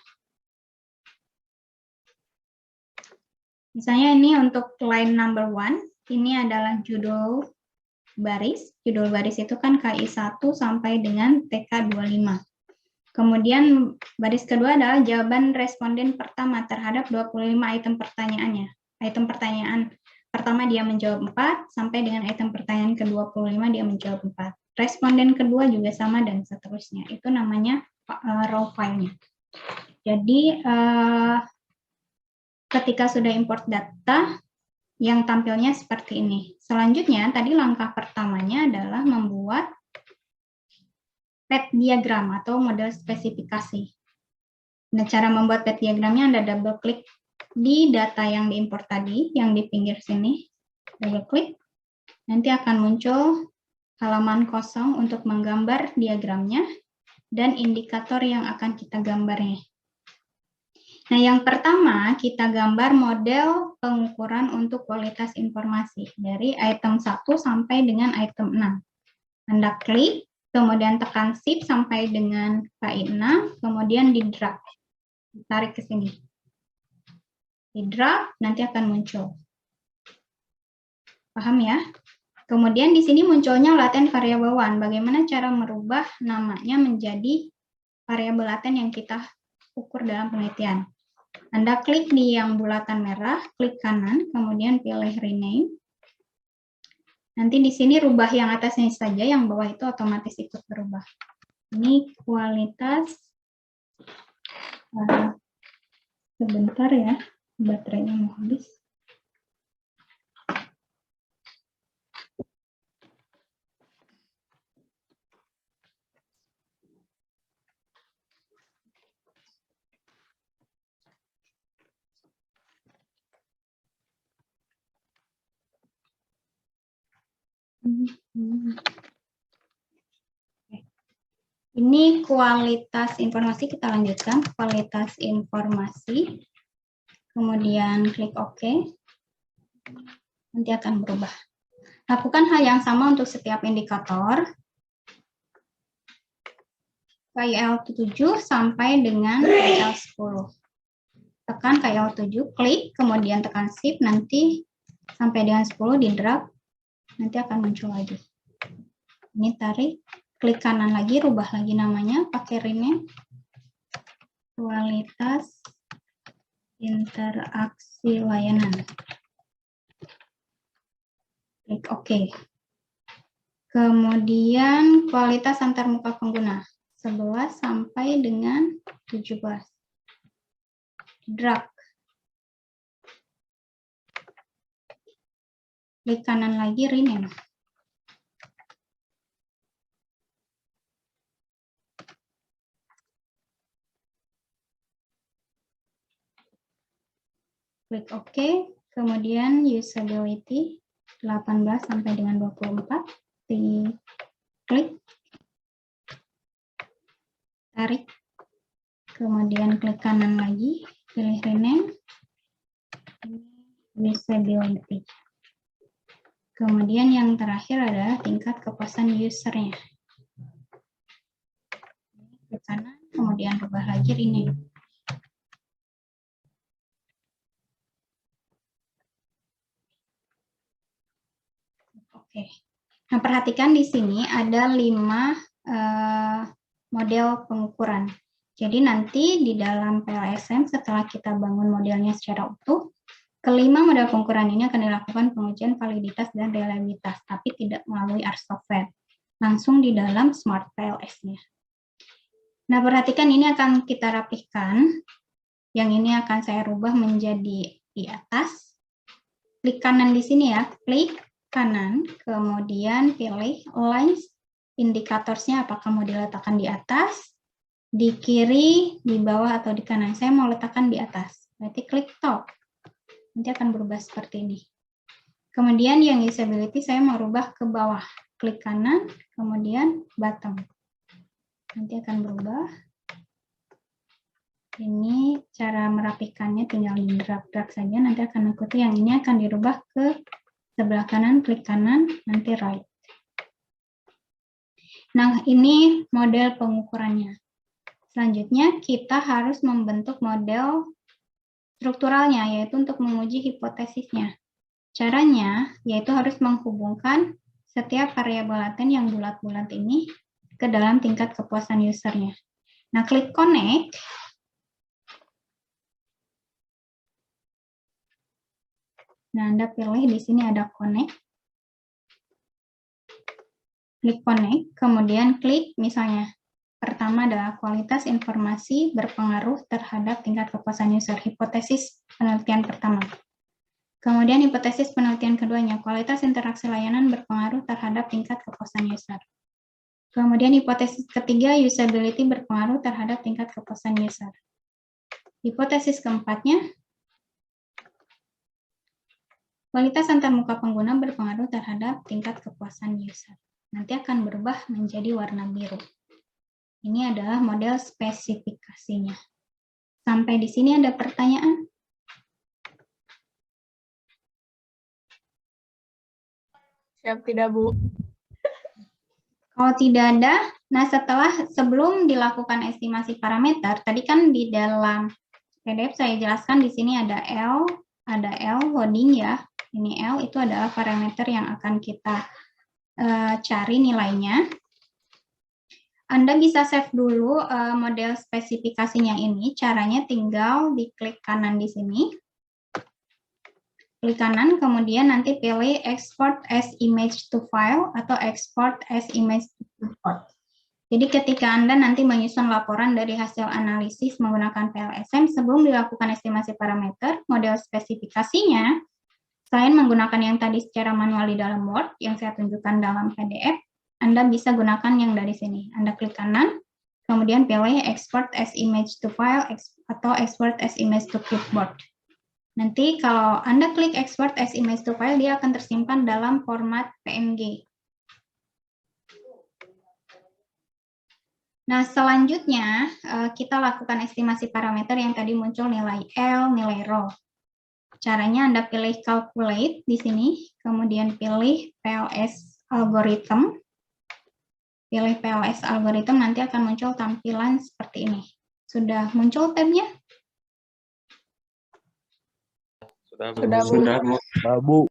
A: Misalnya ini untuk line number 1, ini adalah judul baris. Judul baris itu kan KI 1 sampai dengan TK 25. Kemudian baris kedua adalah jawaban responden pertama terhadap 25 item pertanyaannya. Item pertanyaan pertama dia menjawab 4, sampai dengan item pertanyaan ke-25 dia menjawab 4. Responden kedua juga sama dan seterusnya. Itu namanya raw file-nya. Jadi ketika sudah import data, yang tampilnya seperti ini. Selanjutnya, tadi langkah pertamanya adalah membuat path diagram atau model spesifikasi. Nah, cara membuat path diagramnya Anda double klik di data yang diimport tadi, yang di pinggir sini, double klik, nanti akan muncul halaman kosong untuk menggambar diagramnya dan indikator yang akan kita gambarnya. Nah, yang pertama kita gambar model pengukuran untuk kualitas informasi dari item 1 sampai dengan item 6. Anda klik, kemudian tekan shift sampai dengan KI 6, kemudian di drag, tarik ke sini. Di drag, nanti akan muncul. Paham ya? Kemudian di sini munculnya laten variable one. Bagaimana cara merubah namanya menjadi variabel laten yang kita ukur dalam penelitian. Anda klik di yang bulatan merah, klik kanan, kemudian pilih rename. Nanti di sini rubah yang atasnya saja, yang bawah itu otomatis ikut berubah. Ini kualitas, sebentar ya, baterainya mau habis. Ini kualitas informasi, kita lanjutkan. Kualitas informasi, kemudian klik OK. Nanti akan berubah. Lakukan hal yang sama untuk setiap indikator. KIL7 sampai dengan KIL10. Tekan KIL7, klik, kemudian tekan shift, nanti sampai dengan 10 di drag, nanti akan muncul lagi. Ini tarik, klik kanan lagi, rubah lagi namanya, pakai rename. Kualitas interaksi layanan. Klik OK. Kemudian kualitas antarmuka pengguna. 11 sampai dengan 17. Drag. Klik kanan lagi, rename. Klik OK, kemudian usability 18 sampai dengan 24, diklik, tarik, kemudian klik kanan lagi, pilih rename, usability. Kemudian yang terakhir adalah tingkat kepuasan usernya. Klik kanan, kemudian rubah lagi rename. Oke. Nah, perhatikan di sini ada 5 model pengukuran. Jadi nanti di dalam PLSM setelah kita bangun modelnya secara utuh, kelima model pengukuran ini akan dilakukan pengujian validitas dan reliabilitas, tapi tidak melalui R software, langsung di dalam Smart PLS-nya. Nah, perhatikan ini akan kita rapihkan. Yang ini akan saya rubah menjadi di atas. Klik kanan di sini ya, klik kanan, kemudian pilih lines indikatorsnya apakah mau diletakkan di atas, di kiri, di bawah, atau di kanan. Saya mau letakkan di atas, berarti klik top. Nanti akan berubah seperti ini. Kemudian yang usability saya mau rubah ke bawah, klik kanan, kemudian bottom. Nanti akan berubah. Ini cara merapikannya tinggal di drag saja, nanti akan ikuti yang ini akan dirubah ke sebelah kanan, klik kanan, nanti right. Nah, ini model pengukurannya. Selanjutnya, kita harus membentuk model strukturalnya, yaitu untuk menguji hipotesisnya. Caranya, yaitu harus menghubungkan setiap variabel laten yang bulat-bulat ini ke dalam tingkat kepuasan usernya. Nah, klik connect. Nah, Anda pilih di sini ada connect. Klik connect, kemudian klik misalnya. Pertama adalah kualitas informasi berpengaruh terhadap tingkat kepuasan user. Hipotesis penelitian pertama. Kemudian hipotesis penelitian keduanya, kualitas interaksi layanan berpengaruh terhadap tingkat kepuasan user. Kemudian hipotesis ketiga, usability berpengaruh terhadap tingkat kepuasan user. Hipotesis keempatnya, kualitas antarmuka pengguna berpengaruh terhadap tingkat kepuasan user. Nanti akan berubah menjadi warna biru. Ini adalah model spesifikasinya. Sampai di sini ada pertanyaan?
D: Siap tidak, Bu?
A: Kalau tidak ada, nah sebelum dilakukan estimasi parameter, tadi kan di dalam PDF saya jelaskan di sini ada L loading ya. Ini L itu adalah parameter yang akan kita cari nilainya. Anda bisa save dulu model spesifikasinya ini. Caranya tinggal diklik kanan di sini. Klik kanan, kemudian nanti pilih export as image to file atau export as image to report. Jadi ketika Anda nanti menyusun laporan dari hasil analisis menggunakan PLSM sebelum dilakukan estimasi parameter, model spesifikasinya, selain menggunakan yang tadi secara manual di dalam Word, yang saya tunjukkan dalam PDF, Anda bisa gunakan yang dari sini. Anda klik kanan, kemudian pilih export as image to file atau export as image to clipboard. Nanti kalau Anda klik export as image to file, dia akan tersimpan dalam format PNG. Nah, selanjutnya kita lakukan estimasi parameter yang tadi muncul nilai L, nilai rho. Caranya Anda pilih calculate di sini, kemudian pilih PLS algorithm. Pilih PLS algorithm, nanti akan muncul tampilan seperti ini. Sudah muncul tabnya?
D: Sudah, Bu.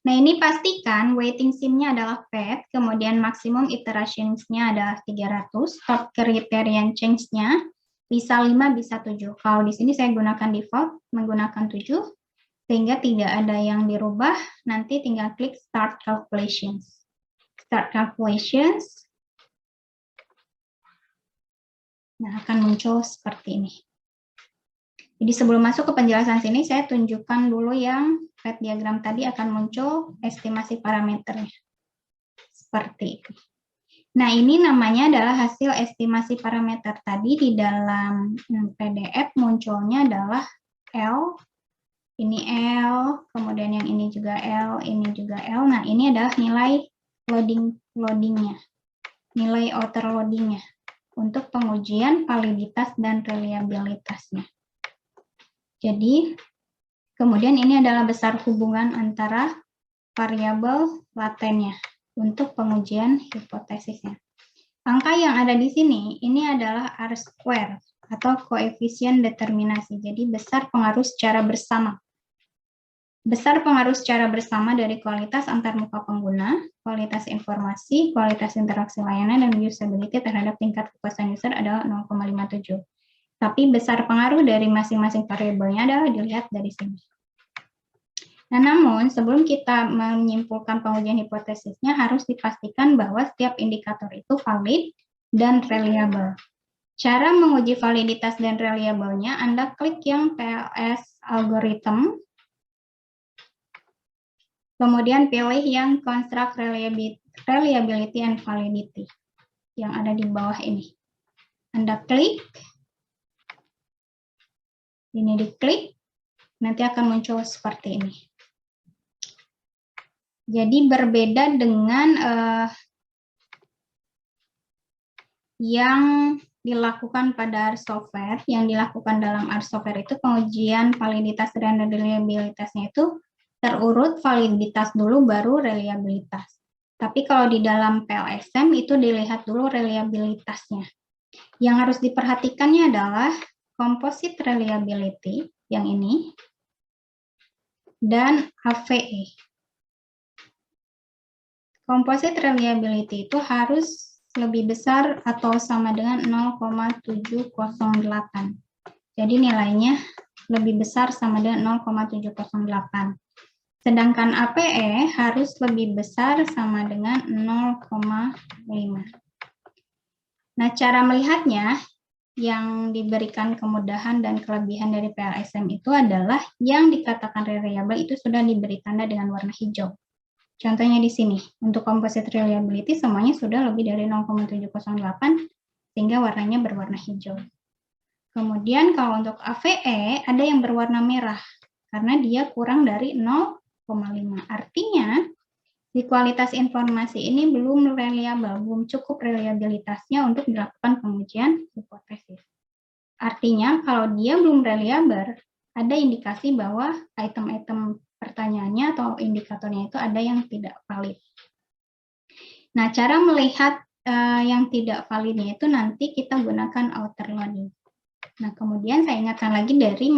A: Nah, ini pastikan waiting sim-nya adalah PET, kemudian maksimum iterations-nya adalah 300, top criterion change-nya bisa 5, bisa 7. Kalau di sini saya gunakan default, menggunakan 7, sehingga tidak ada yang dirubah, nanti tinggal klik Start Calculations. Start Calculations. Nah, akan muncul seperti ini. Jadi sebelum masuk ke penjelasan sini, saya tunjukkan dulu yang red diagram tadi akan muncul estimasi parameternya. Seperti itu. Nah, ini namanya adalah hasil estimasi parameter. Tadi di dalam PDF munculnya adalah L, ini L, kemudian yang ini juga L, ini juga L. Nah, ini adalah nilai loadingnya, nilai outer loadingnya untuk pengujian validitas dan reliabilitasnya. Jadi, kemudian ini adalah besar hubungan antara variabel latennya untuk pengujian hipotesisnya. Angka yang ada di sini, ini adalah R-square atau koefisien determinasi. Jadi, besar pengaruh secara bersama. Besar pengaruh secara bersama dari kualitas antarmuka pengguna, kualitas informasi, kualitas interaksi layanan, dan usability terhadap tingkat kepuasan user adalah 0,57. Tapi besar pengaruh dari masing-masing variabelnya adalah dilihat dari sini. Nah, namun sebelum kita menyimpulkan pengujian hipotesisnya harus dipastikan bahwa setiap indikator itu valid dan reliable. Cara menguji validitas dan reliable-nya, Anda klik yang PLS algorithm, kemudian pilih yang construct reliability and validity yang ada di bawah ini. Anda klik. Ini diklik, nanti akan muncul seperti ini. Jadi berbeda dengan yang dilakukan pada R software, yang dilakukan dalam R software itu pengujian validitas dan reliabilitasnya itu terurut validitas dulu baru reliabilitas. Tapi kalau di dalam PLSM itu dilihat dulu reliabilitasnya. Yang harus diperhatikannya adalah composite reliability yang ini dan AVE. Composite reliability itu harus lebih besar atau sama dengan 0,708. Jadi nilainya lebih besar sama dengan 0,708. Sedangkan APE harus lebih besar sama dengan 0,5. Nah, cara melihatnya yang diberikan kemudahan dan kelebihan dari PLSM itu adalah yang dikatakan reliable itu sudah diberi tanda dengan warna hijau. Contohnya di sini, untuk composite reliability semuanya sudah lebih dari 0,708 sehingga warnanya berwarna hijau. Kemudian kalau untuk AVE ada yang berwarna merah karena dia kurang dari 0,5. Artinya di kualitas informasi ini belum reliable, belum cukup reliabilitasnya untuk dilakukan pengujian hipotesis. Artinya kalau dia belum reliable, ada indikasi bahwa item-item pertanyaannya atau indikatornya itu ada yang tidak valid. Nah, cara melihat yang tidak validnya itu nanti kita gunakan outer loading. Nah, kemudian saya ingatkan lagi dari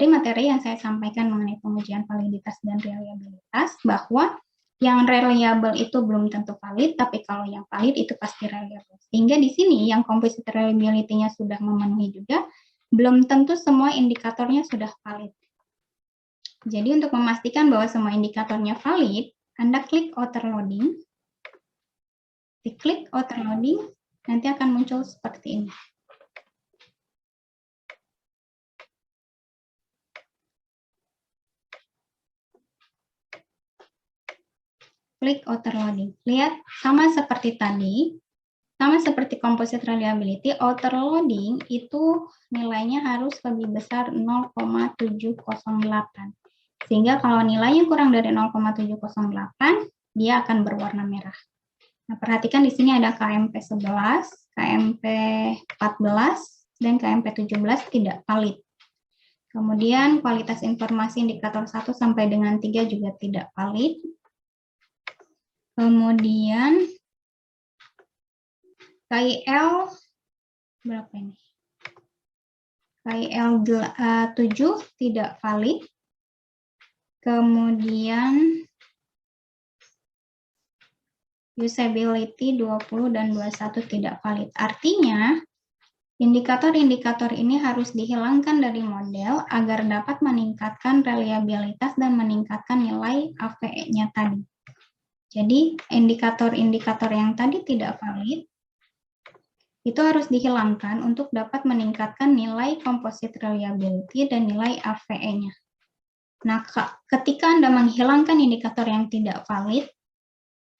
A: materi yang saya sampaikan mengenai pengujian validitas dan reliabilitas, bahwa yang reliable itu belum tentu valid, tapi kalau yang valid itu pasti reliable. Sehingga di sini yang composite reliability-nya sudah memenuhi juga, belum tentu semua indikatornya sudah valid. Jadi untuk memastikan bahwa semua indikatornya valid, Anda klik outer loading. Diklik outer loading, nanti akan muncul seperti ini. Klik outer loading. Lihat, sama seperti tadi, sama seperti composite reliability, outer loading itu nilainya harus lebih besar 0,708. Sehingga kalau nilainya kurang dari 0,708, dia akan berwarna merah. Nah, perhatikan di sini ada KMP 11, KMP 14, dan KMP 17 tidak valid. Kemudian kualitas informasi indikator 1 sampai dengan 3 juga tidak valid. Kemudian KIL berapa ini? KIL 7 tidak valid. Kemudian usability 20 dan 21 tidak valid. Artinya indikator-indikator ini harus dihilangkan dari model agar dapat meningkatkan reliabilitas dan meningkatkan nilai AVE-nya tadi. Jadi indikator-indikator yang tadi tidak valid itu harus dihilangkan untuk dapat meningkatkan nilai composite reliability dan nilai AVE-nya. Nah, ketika Anda menghilangkan indikator yang tidak valid,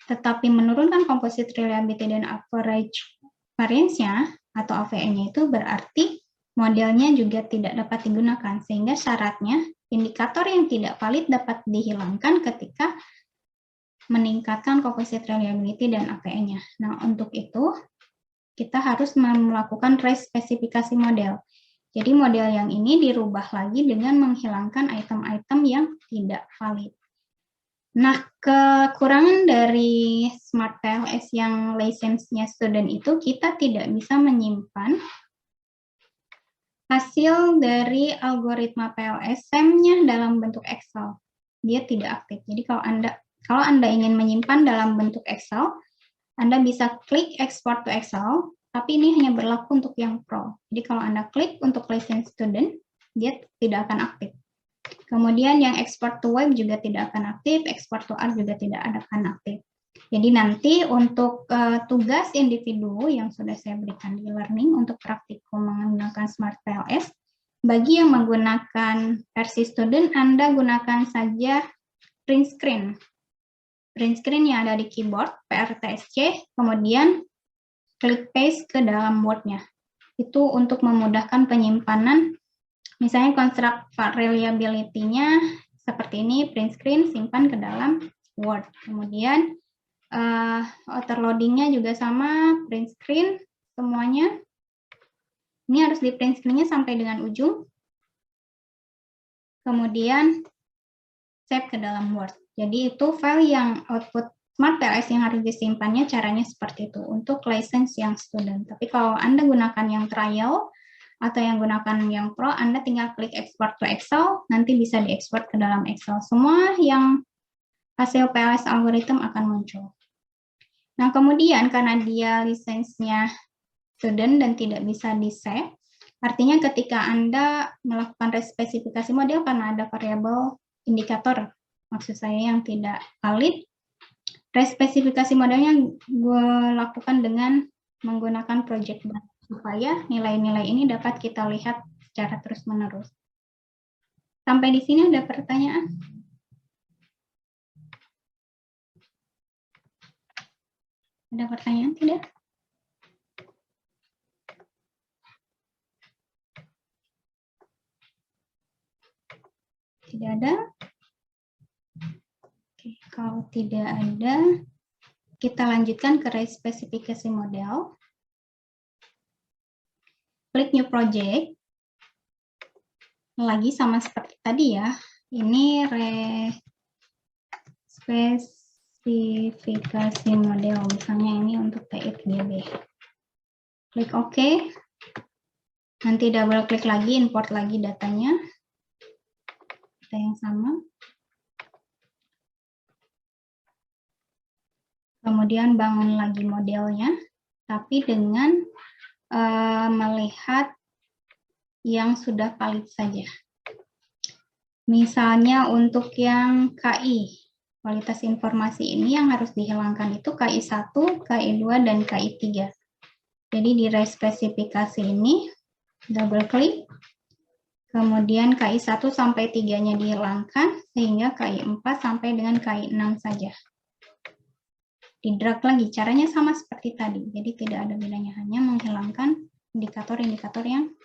A: tetapi menurunkan composite reliability dan average variance-nya atau AVE-nya itu berarti modelnya juga tidak dapat digunakan, sehingga syaratnya indikator yang tidak valid dapat dihilangkan ketika meningkatkan composite reliability dan AVE-nya. Nah, untuk itu kita harus melakukan respesifikasi model. Jadi model yang ini dirubah lagi dengan menghilangkan item-item yang tidak valid. Nah, kekurangan dari Smart PLS yang license-nya student itu kita tidak bisa menyimpan hasil dari algoritma PLSM-nya dalam bentuk Excel. Dia tidak aktif. Jadi kalau Anda ingin menyimpan dalam bentuk Excel, Anda bisa klik export to Excel, tapi ini hanya berlaku untuk yang pro. Jadi kalau Anda klik untuk license student, dia tidak akan aktif. Kemudian yang export to web juga tidak akan aktif, export to art juga tidak akan aktif. Jadi nanti untuk tugas individu yang sudah saya berikan di learning untuk praktikum menggunakan Smart PLS, bagi yang menggunakan versi student, Anda gunakan saja print screen. Print screen yang ada di keyboard, PRTSC, kemudian klik paste ke dalam Word-nya. Itu untuk memudahkan penyimpanan, misalnya construct reliability-nya seperti ini, print screen, simpan ke dalam Word. Kemudian outer loading-nya juga sama, print screen, semuanya. Ini harus di print screen-nya sampai dengan ujung. Kemudian save ke dalam Word. Jadi itu file yang output Smart PLS yang harus disimpannya caranya seperti itu untuk license yang student. Tapi kalau Anda gunakan yang trial atau yang gunakan yang pro, Anda tinggal klik export to Excel, nanti bisa diekspor ke dalam Excel. Semua yang hasil PLS algorithm akan muncul. Nah, kemudian karena dia lisensinya student dan tidak bisa di-save, Artinya ketika Anda melakukan respesifikasi model karena ada variabel indikator, maksud saya yang tidak valid, respesifikasi modelnya gue lakukan dengan menggunakan project bus supaya nilai-nilai ini dapat kita lihat secara terus-menerus. Sampai di sini ada pertanyaan? Ada pertanyaan tidak? Tidak ada? Oke, kalau tidak ada, kita lanjutkan ke respesifikasi model. Klik New Project. Lagi sama seperti tadi ya. Ini respesifikasi model. Misalnya ini untuk TIFGB. Klik OK. Nanti double klik lagi, import lagi datanya. Data yang sama. Kemudian bangun lagi modelnya, tapi dengan melihat yang sudah valid saja. Misalnya untuk yang KI, kualitas informasi ini yang harus dihilangkan itu KI 1, KI 2, dan KI 3. Jadi di respesifikasi ini, double klik, kemudian KI 1 sampai 3-nya dihilangkan, sehingga KI 4 sampai dengan KI 6 saja. Di drag lagi, caranya sama seperti tadi, jadi tidak ada bedanya, hanya menghilangkan indikator-indikator yang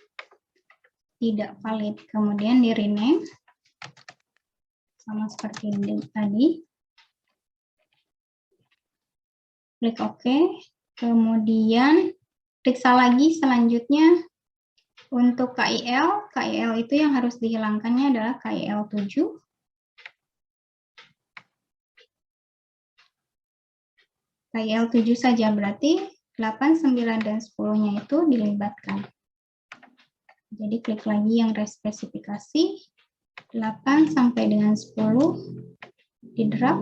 A: tidak valid. Kemudian di rename, sama seperti tadi, klik OK, kemudian periksa lagi selanjutnya untuk KIL, KIL itu yang harus dihilangkannya adalah KIL 7, KIL 7 saja, berarti 8, 9, dan 10-nya itu dilibatkan. Jadi klik lagi yang respesifikasi, 8 sampai dengan 10, di drag,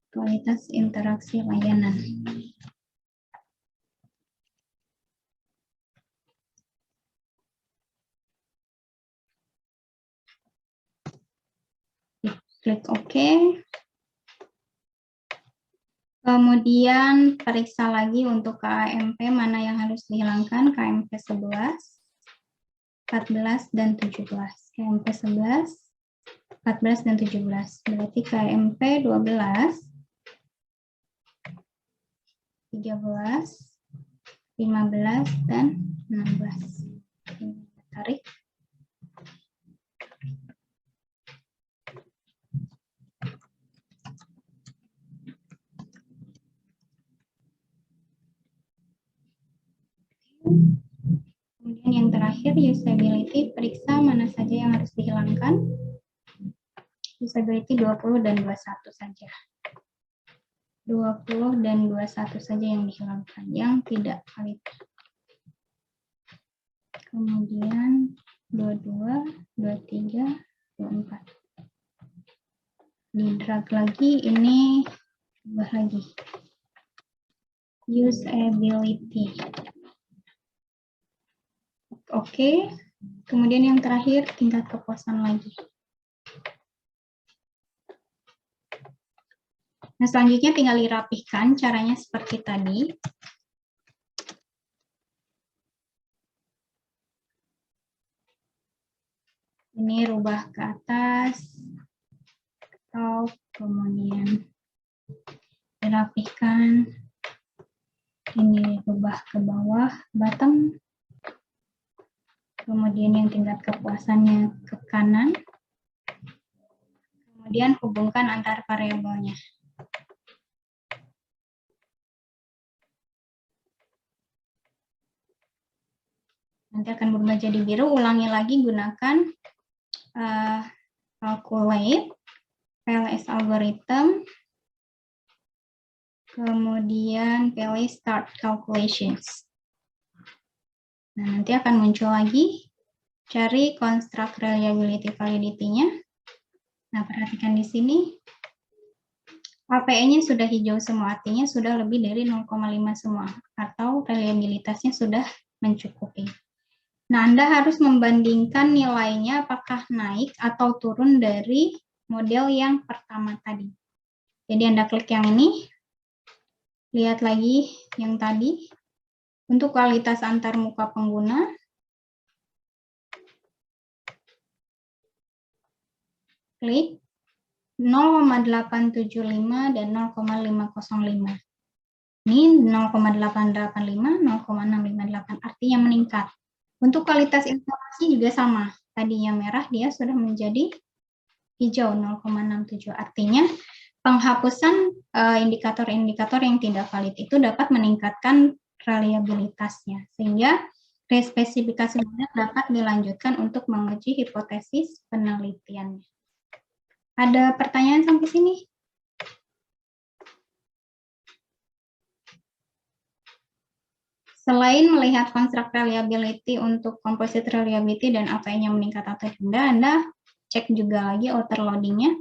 A: kualitas interaksi layanan. Klik OK. Kemudian periksa lagi untuk KMP mana yang harus dihilangkan, KMP 11, 14, dan 17. KMP 11, 14, dan 17. Berarti KMP 12, 13, 15, dan 16. Ini tarik. Kemudian yang terakhir, usability, periksa mana saja yang harus dihilangkan. Usability 20 dan 21 saja. 20 dan 21 saja yang dihilangkan, yang tidak valid. Kemudian 22, 23, 24. Di drag lagi, ini ubah lagi. Usability. Oke, kemudian yang terakhir tingkat kepuasan lagi. Nah, selanjutnya tinggal dirapihkan, caranya seperti tadi. Ini rubah ke atas, atau kemudian dirapihkan. Ini rubah ke bawah, bottom. Kemudian yang tingkat kepuasannya ke kanan. Kemudian hubungkan antar variabelnya. Nanti akan berubah jadi biru, ulangi lagi gunakan calculate, PLS algorithm, kemudian pilih start calculations. Nah, nanti akan muncul lagi, cari construct reliability validity-nya. Nah, perhatikan di sini, APE-nya sudah hijau semua, artinya sudah lebih dari 0,5 semua, atau reliabilitasnya sudah mencukupi. Nah, Anda harus membandingkan nilainya apakah naik atau turun dari model yang pertama tadi. Jadi Anda klik yang ini, lihat lagi yang tadi. Untuk kualitas antar muka pengguna, klik 0,875 dan 0,505. Ini 0,885, 0,658, artinya meningkat. Untuk kualitas informasi juga sama. Tadinya merah, dia sudah menjadi hijau 0,67. Artinya penghapusan indikator-indikator yang tidak valid itu dapat meningkatkan reliabilitasnya. Sehingga respesifikasi model dapat dilanjutkan untuk menguji hipotesis penelitiannya. Ada pertanyaan sampai sini? Selain melihat construct reliability untuk composite reliability dan apa-nya meningkat atau tidak, Anda cek juga lagi outer loading-nya.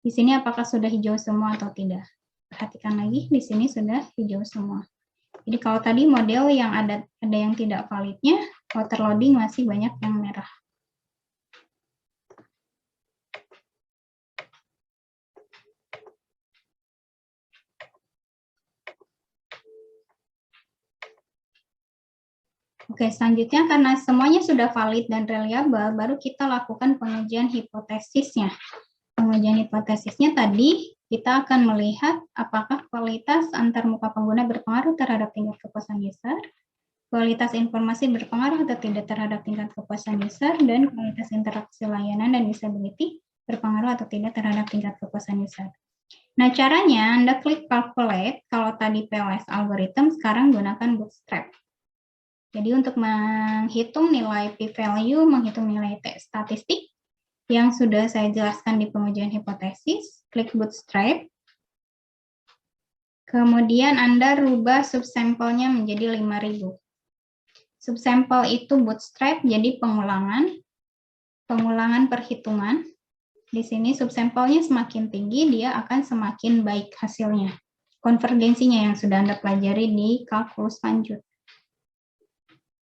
A: Di sini apakah sudah hijau semua atau tidak. Perhatikan lagi, di sini sudah hijau semua. Jadi kalau tadi model yang ada yang tidak validnya, outer loading masih banyak yang merah. Oke, selanjutnya karena semuanya sudah valid dan reliable, baru kita lakukan pengujian hipotesisnya. Pengujian hipotesisnya tadi, kita akan melihat apakah kualitas antar muka pengguna berpengaruh terhadap tingkat kepuasan user, kualitas informasi berpengaruh atau tidak terhadap tingkat kepuasan user, dan kualitas interaksi layanan dan usability berpengaruh atau tidak terhadap tingkat kepuasan user. Nah, caranya Anda klik calculate, kalau tadi POS algorithm, sekarang gunakan Bootstrap. Jadi untuk menghitung nilai p-value, menghitung nilai statistik yang sudah saya jelaskan di pengujian hipotesis, klik Bootstrap. Kemudian Anda rubah subsampelnya menjadi 5.000. Subsampel itu Bootstrap, jadi pengulangan perhitungan. Di sini subsampelnya semakin tinggi, dia akan semakin baik hasilnya. Konvergensinya yang sudah Anda pelajari di kalkulus lanjut.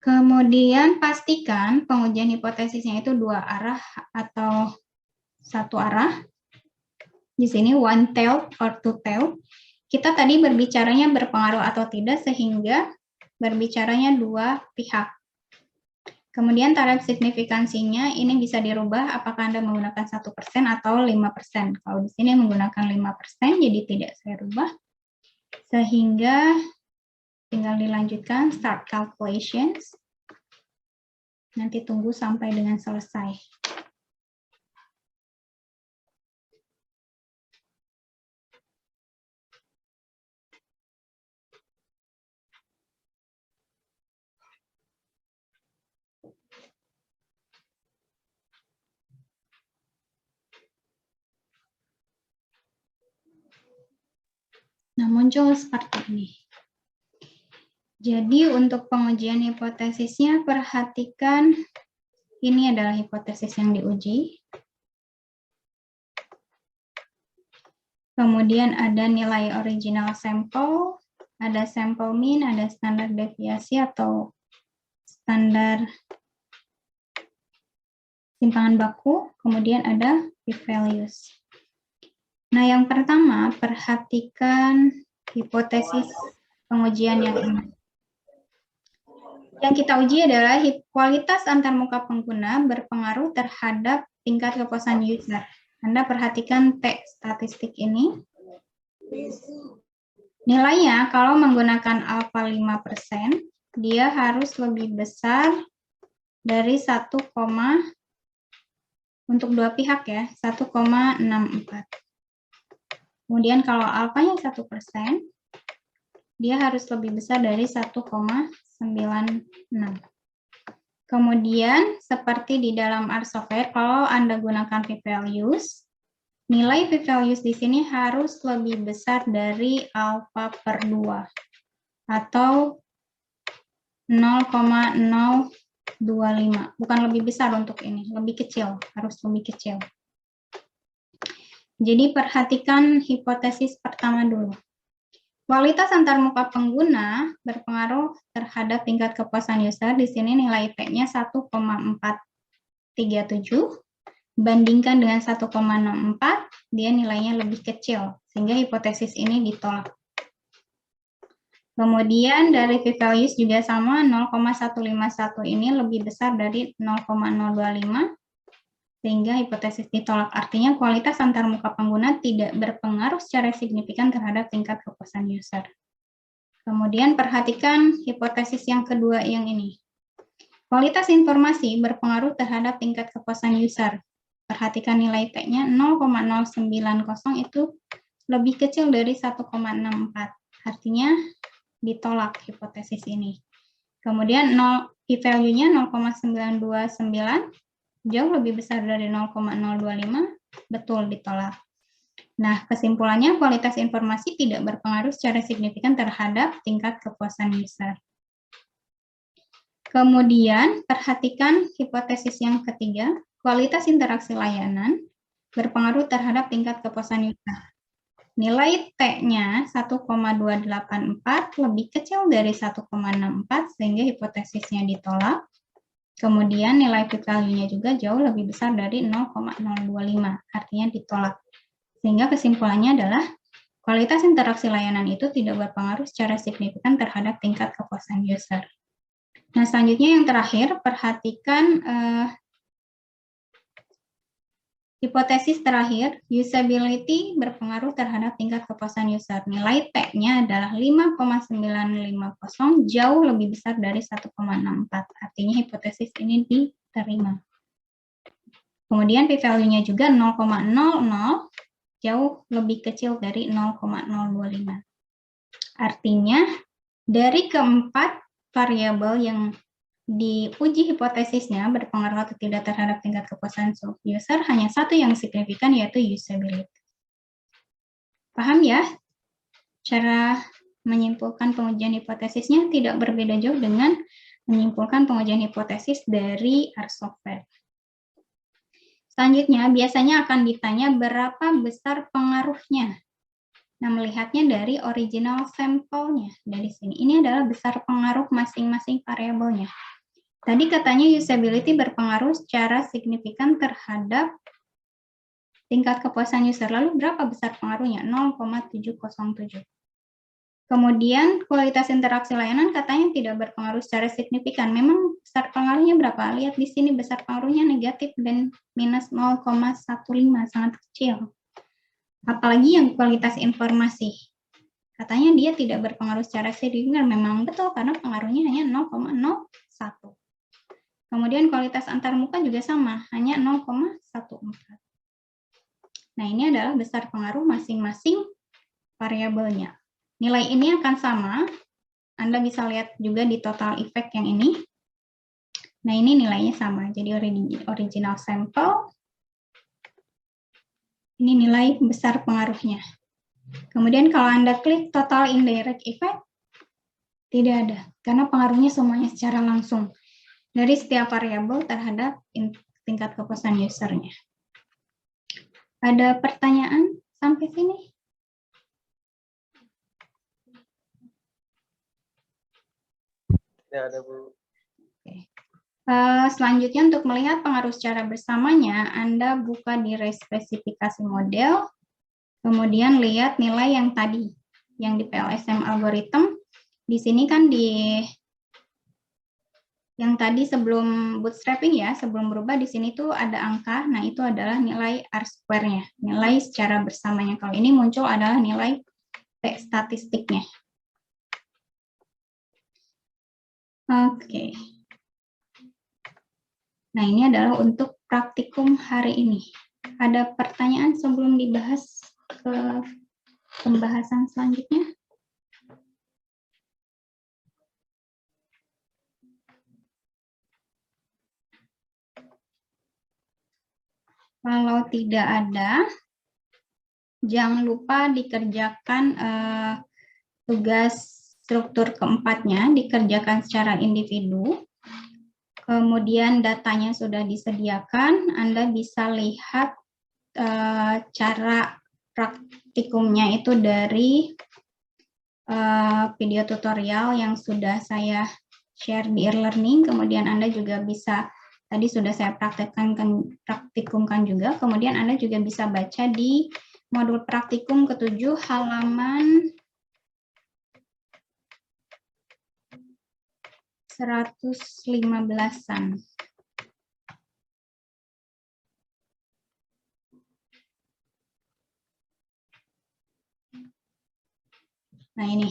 A: Kemudian pastikan pengujian hipotesisnya itu 2 arah atau 1 arah. Di sini one tail or two tail. Kita tadi berbicaranya berpengaruh atau tidak sehingga berbicaranya 2 pihak. Kemudian taraf signifikansinya ini bisa dirubah apakah Anda menggunakan 1% atau 5%. Kalau di sini menggunakan 5%, jadi tidak saya rubah. Sehingga tinggal dilanjutkan start calculations. Nanti tunggu sampai dengan selesai. Nah, muncul seperti ini. Jadi untuk pengujian hipotesisnya, perhatikan ini adalah hipotesis yang diuji. Kemudian ada nilai original sampel, ada sampel mean, ada standar deviasi atau standar simpangan baku, kemudian ada p-values. Nah, yang pertama, perhatikan hipotesis pengujian yang ini. Yang kita uji adalah kualitas antarmuka pengguna berpengaruh terhadap tingkat kepuasan user. Anda perhatikan T statistik ini. Nilainya kalau menggunakan alfa 5%, dia harus lebih besar dari 1, untuk 2 pihak ya, 1,64. Kemudian kalau alfanya 1%, dia harus lebih besar dari 1,96. Kemudian, seperti di dalam R software, kalau Anda gunakan p-values, nilai p-values di sini harus lebih besar dari alfa per 2, atau 0,025. Bukan lebih besar untuk ini, lebih kecil, harus lebih kecil. Jadi, perhatikan hipotesis pertama dulu. Kualitas antarmuka pengguna berpengaruh terhadap tingkat kepuasan user. Di sini nilai T-nya 1,437. Bandingkan dengan 1,64, dia nilainya lebih kecil, sehingga hipotesis ini ditolak. Kemudian dari p-values juga sama, 0,151 ini lebih besar dari 0,025, sehingga hipotesis ditolak. Artinya kualitas antarmuka pengguna tidak berpengaruh secara signifikan terhadap tingkat kepuasan user. Kemudian perhatikan hipotesis yang kedua yang ini. Kualitas informasi berpengaruh terhadap tingkat kepuasan user. Perhatikan nilai T-nya 0,090 itu lebih kecil dari 1,64. Artinya ditolak hipotesis ini. Kemudian p-value-nya 0,929 jauh lebih besar dari 0,025, betul ditolak. Nah, kesimpulannya kualitas informasi tidak berpengaruh secara signifikan terhadap tingkat kepuasan user. Kemudian perhatikan hipotesis yang ketiga. Kualitas interaksi layanan berpengaruh terhadap tingkat kepuasan user. Nilai T-nya 1,284 lebih kecil dari 1,64 sehingga hipotesisnya ditolak. Kemudian nilai p-value-nya juga jauh lebih besar dari 0,025, artinya ditolak. Sehingga kesimpulannya adalah kualitas interaksi layanan itu tidak berpengaruh secara signifikan terhadap tingkat kepuasan user. Nah, selanjutnya yang terakhir, perhatikan hipotesis terakhir, usability berpengaruh terhadap tingkat kepuasan user. Nilai T-nya adalah 5,950, jauh lebih besar dari 1,64. Artinya hipotesis ini diterima. Kemudian p-value-nya juga 0,00, jauh lebih kecil dari 0,025. Artinya, dari keempat variabel yang diuji hipotesisnya berpengaruh atau tidak terhadap tingkat kepuasan user, hanya satu yang signifikan, yaitu usability. Paham ya? Cara menyimpulkan pengujian hipotesisnya tidak berbeda jauh dengan menyimpulkan pengujian hipotesis dari R software. Selanjutnya, biasanya akan ditanya berapa besar pengaruhnya. Nah, melihatnya dari original sampelnya. Dari sini, ini adalah besar pengaruh masing-masing variabelnya. Tadi katanya usability berpengaruh secara signifikan terhadap tingkat kepuasan user. Lalu berapa besar pengaruhnya? 0,707. Kemudian kualitas interaksi layanan katanya tidak berpengaruh secara signifikan. Memang besar pengaruhnya berapa? Lihat di sini besar pengaruhnya negatif dan minus 0,15, sangat kecil. Apalagi yang kualitas informasi. Katanya dia tidak berpengaruh secara signifikan. Memang betul karena pengaruhnya hanya 0,01. Kemudian kualitas antarmuka juga sama, hanya 0,14. Nah, ini adalah besar pengaruh masing-masing variabelnya. Nilai ini akan sama, Anda bisa lihat juga di total effect yang ini. Nah, ini nilainya sama, jadi original sample, ini nilai besar pengaruhnya. Kemudian kalau Anda klik total indirect effect, tidak ada, karena pengaruhnya semuanya secara langsung dari setiap variabel terhadap tingkat kepuasan usernya. Ada pertanyaan sampai sini?
C: Tidak ada, Bu.
A: Oke. Selanjutnya untuk melihat pengaruh secara bersamanya, Anda buka di spesifikasi model, kemudian lihat nilai yang tadi, yang di PLSM algorithm. Di sini kan yang tadi sebelum bootstrapping ya, sebelum berubah di sini tuh ada angka, nah itu adalah nilai R-square-nya, nilai secara bersamanya. Kalau ini muncul adalah nilai T statistiknya. Oke. Nah, ini adalah untuk praktikum hari ini. Ada pertanyaan sebelum dibahas ke pembahasan selanjutnya? Kalau tidak ada, jangan lupa dikerjakan tugas struktur keempatnya, dikerjakan secara individu. Kemudian datanya sudah disediakan, Anda bisa lihat cara praktikumnya itu dari video tutorial yang sudah saya share di e-learning, kemudian Anda juga bisa, tadi sudah saya praktikumkan juga, kemudian Anda juga bisa baca di modul praktikum ke-7 halaman 115-an. Nah ini,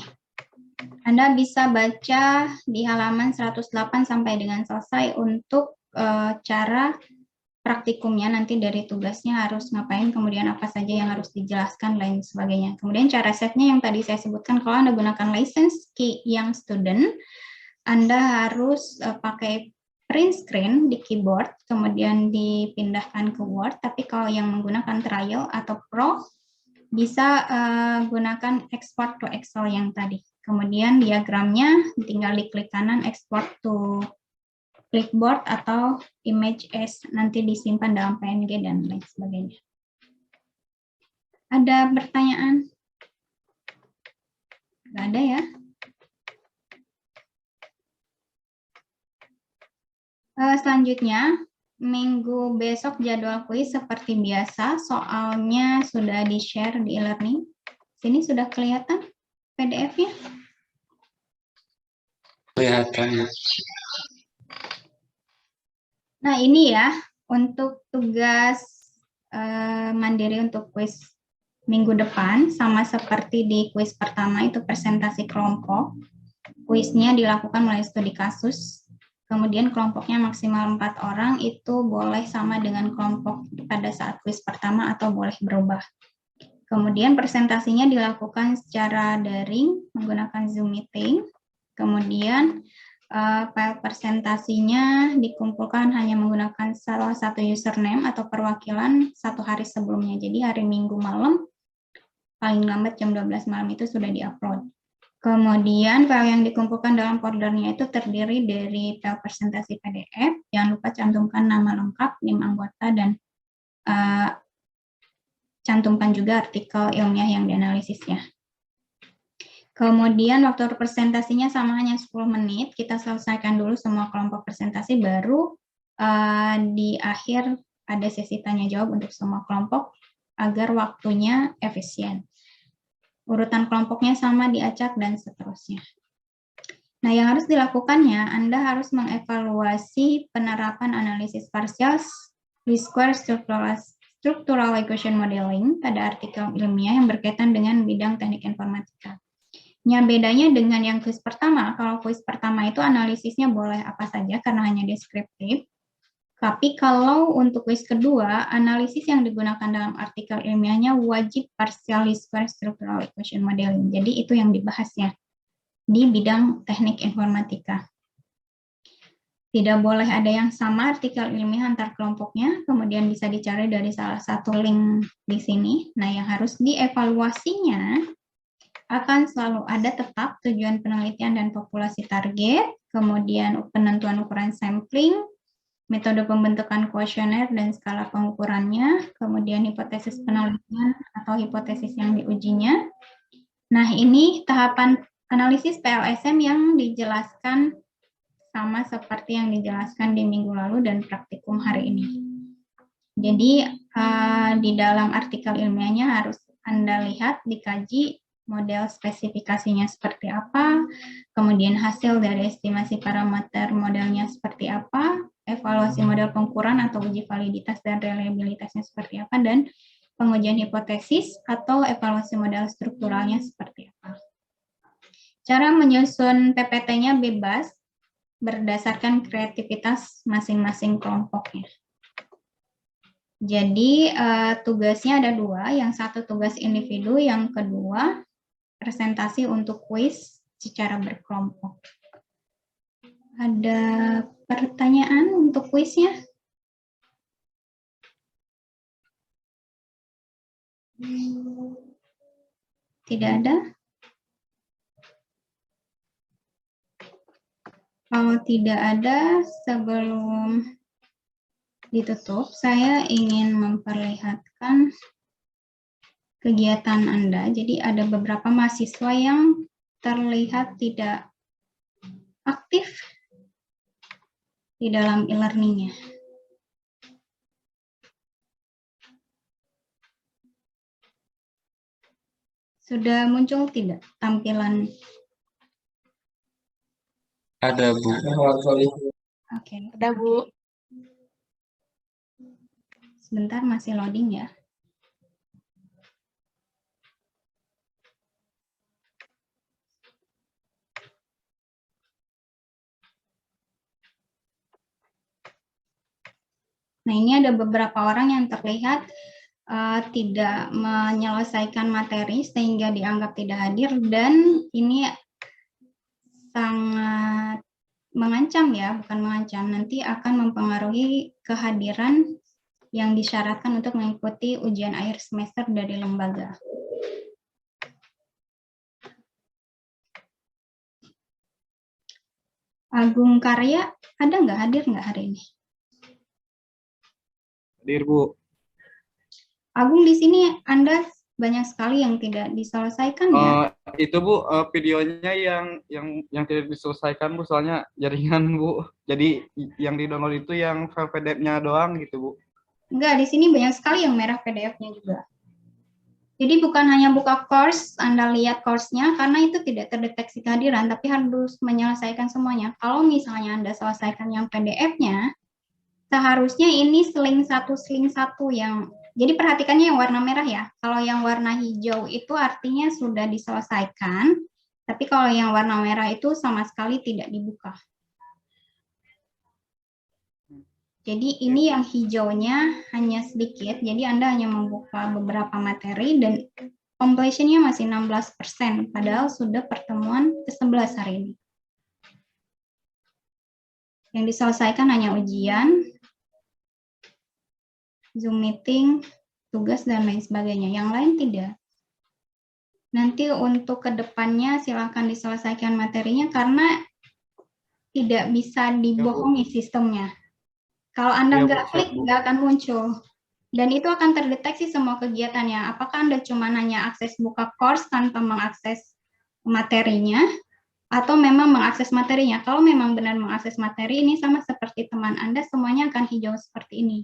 A: Anda bisa baca di halaman 108 sampai dengan selesai untuk cara praktikumnya, nanti dari tugasnya harus ngapain, kemudian apa saja yang harus dijelaskan, lain sebagainya. Kemudian cara setnya yang tadi saya sebutkan, kalau Anda gunakan license key yang student, Anda harus pakai print screen di keyboard, kemudian dipindahkan ke Word, tapi kalau yang menggunakan trial atau pro, bisa gunakan export to Excel yang tadi. Kemudian diagramnya tinggal diklik kanan export to clipboard atau image as, nanti disimpan dalam PNG dan lain sebagainya. Ada pertanyaan? Nggak ada ya? Selanjutnya, minggu besok jadwal kuis seperti biasa, soalnya sudah di-share di e-learning. Sini sudah kelihatan PDF-nya?
B: Kelihatan.
A: Nah ini ya, untuk tugas mandiri untuk kuis minggu depan, sama seperti di kuis pertama itu presentasi kelompok. Kuisnya dilakukan melalui studi kasus. Kemudian kelompoknya maksimal 4 orang, itu boleh sama dengan kelompok pada saat kuis pertama atau boleh berubah. Kemudian presentasinya dilakukan secara daring menggunakan Zoom meeting. Kemudian file presentasinya dikumpulkan hanya menggunakan salah satu username atau perwakilan 1 hari sebelumnya. Jadi hari Minggu malam, paling lambat jam 12 malam itu sudah diupload. Kemudian file yang dikumpulkan dalam foldernya itu terdiri dari file presentasi PDF. Jangan lupa cantumkan nama lengkap, NIM anggota, dan cantumkan juga artikel ilmiah yang dianalisisnya. Kemudian waktu presentasinya sama, hanya 10 menit. Kita selesaikan dulu semua kelompok presentasi, baru di akhir ada sesi tanya jawab untuk semua kelompok agar waktunya efisien. Urutan kelompoknya sama diacak dan seterusnya. Nah, yang harus dilakukannya, Anda harus mengevaluasi penerapan analisis parsial, least square structural equation modeling pada artikel ilmiah yang berkaitan dengan bidang teknik informatika. Bedanya dengan yang kuis pertama, kalau kuis pertama itu analisisnya boleh apa saja karena hanya deskriptif. Tapi kalau untuk kuis kedua, analisis yang digunakan dalam artikel ilmiahnya wajib partial least square structural equation modeling. Jadi itu yang dibahasnya di bidang teknik informatika. Tidak boleh ada yang sama artikel ilmiah antar kelompoknya, kemudian bisa dicari dari salah satu link di sini. Nah, yang harus dievaluasinya akan selalu ada tetap tujuan penelitian dan populasi target, kemudian penentuan ukuran sampling, metode pembentukan kuesioner dan skala pengukurannya, kemudian hipotesis penelitian atau hipotesis yang diujinya. Nah, ini tahapan analisis PLSM yang dijelaskan sama seperti yang dijelaskan di minggu lalu dan praktikum hari ini. Jadi, di dalam artikel ilmiahnya harus Anda lihat, dikaji model spesifikasinya seperti apa, kemudian hasil dari estimasi parameter modelnya seperti apa, evaluasi model pengukuran atau uji validitas dan reliabilitasnya seperti apa, dan pengujian hipotesis atau evaluasi model strukturalnya seperti apa. Cara menyusun PPT-nya bebas berdasarkan kreativitas masing-masing kelompoknya. Jadi tugasnya ada 2, yang satu tugas individu, yang kedua presentasi untuk kuis secara berkelompok. Ada pertanyaan untuk kuisnya? Tidak ada? Kalau tidak ada, sebelum ditutup, saya ingin memperlihatkan kegiatan Anda. Jadi ada beberapa mahasiswa yang terlihat tidak aktif di dalam e-learning-nya. Sudah muncul tidak tampilan?
B: Ada, Bu.
A: Oke,
D: Ada, Bu.
A: sebentar masih loading ya. Nah, ini ada beberapa orang yang terlihat tidak menyelesaikan materi sehingga dianggap tidak hadir, dan ini sangat mengancam ya, bukan mengancam, nanti akan mempengaruhi kehadiran yang disyaratkan untuk mengikuti ujian akhir semester dari lembaga. Agung Karya, ada nggak hadir nggak hari ini?
C: Hadir, Bu.
A: Agung, di sini Anda banyak sekali yang tidak diselesaikan ya?
C: Itu, Bu, videonya yang tidak diselesaikan, Bu, soalnya jaringan, Bu. Jadi yang di-download itu yang file PDF-nya doang gitu, Bu.
A: Enggak, di sini banyak sekali yang merah PDF-nya juga. Jadi bukan hanya buka course, Anda lihat course-nya, karena itu tidak terdeteksi kehadiran, tapi harus menyelesaikan semuanya. Kalau misalnya Anda selesaikan yang PDF-nya, seharusnya ini sling satu yang, jadi perhatikannya yang warna merah ya. Kalau yang warna hijau itu artinya sudah diselesaikan, tapi kalau yang warna merah itu sama sekali tidak dibuka. Jadi ini yang hijaunya hanya sedikit, jadi Anda hanya membuka beberapa materi dan completion-nya masih 16%, padahal sudah pertemuan ke-11 hari ini. Yang diselesaikan hanya ujian, Zoom meeting, tugas, dan lain sebagainya. Yang lain tidak. Nanti untuk kedepannya silakan diselesaikan materinya karena tidak bisa dibohongi sistemnya. Kalau Anda nggak klik, nggak akan muncul. Dan itu akan terdeteksi semua kegiatannya. Apakah Anda cuma hanya akses buka course tanpa mengakses materinya, atau memang mengakses materinya. Kalau memang benar mengakses materi, ini sama seperti teman Anda, semuanya akan hijau seperti ini.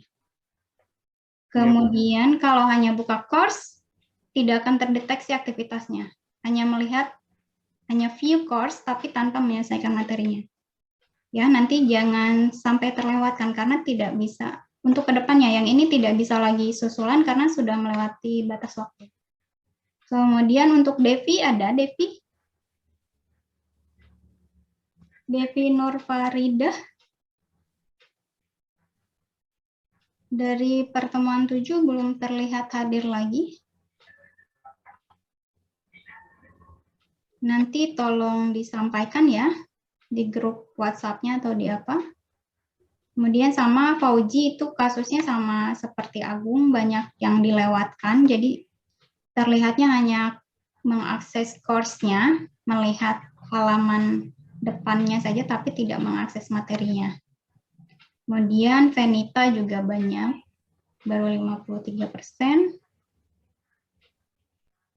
A: Kemudian kalau hanya buka course, tidak akan terdeteksi aktivitasnya. Hanya melihat, hanya view course, tapi tanpa menyelesaikan materinya. Ya, nanti jangan sampai terlewatkan, karena tidak bisa. Untuk kedepannya, yang ini tidak bisa lagi susulan, karena sudah melewati batas waktu. Kemudian untuk Devi, ada Devi? Devi Nurfaridah. Dari pertemuan 7 belum terlihat hadir lagi. Nanti tolong disampaikan ya di grup WhatsApp-nya atau di apa. Kemudian sama Fauji itu kasusnya sama seperti Agung, banyak yang dilewatkan. Jadi terlihatnya hanya mengakses course-nya, melihat halaman depannya saja tapi tidak mengakses materinya. Kemudian Venita juga banyak, baru 53%.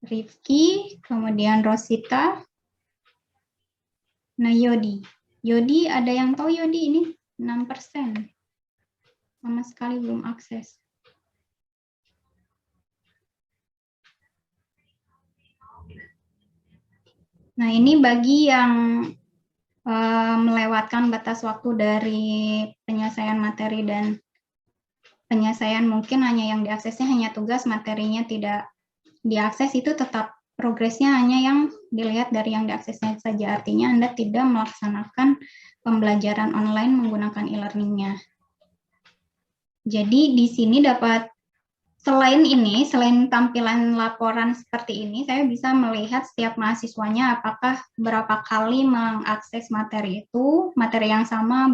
A: Rifki, kemudian Rosita. Nah, Yodi. Yodi, ada yang tahu Yodi ini? 6%. Sama sekali belum akses. Nah, ini bagi yang melewatkan batas waktu dari penyelesaian materi dan penyelesaian mungkin hanya yang diaksesnya hanya tugas, materinya tidak diakses, itu tetap progresnya hanya yang dilihat dari yang diaksesnya saja. Artinya Anda tidak melaksanakan pembelajaran online menggunakan e-learning-nya. Jadi di sini dapat, selain ini, selain tampilan laporan seperti ini, saya bisa melihat setiap mahasiswanya apakah berapa kali mengakses materi itu, materi yang sama,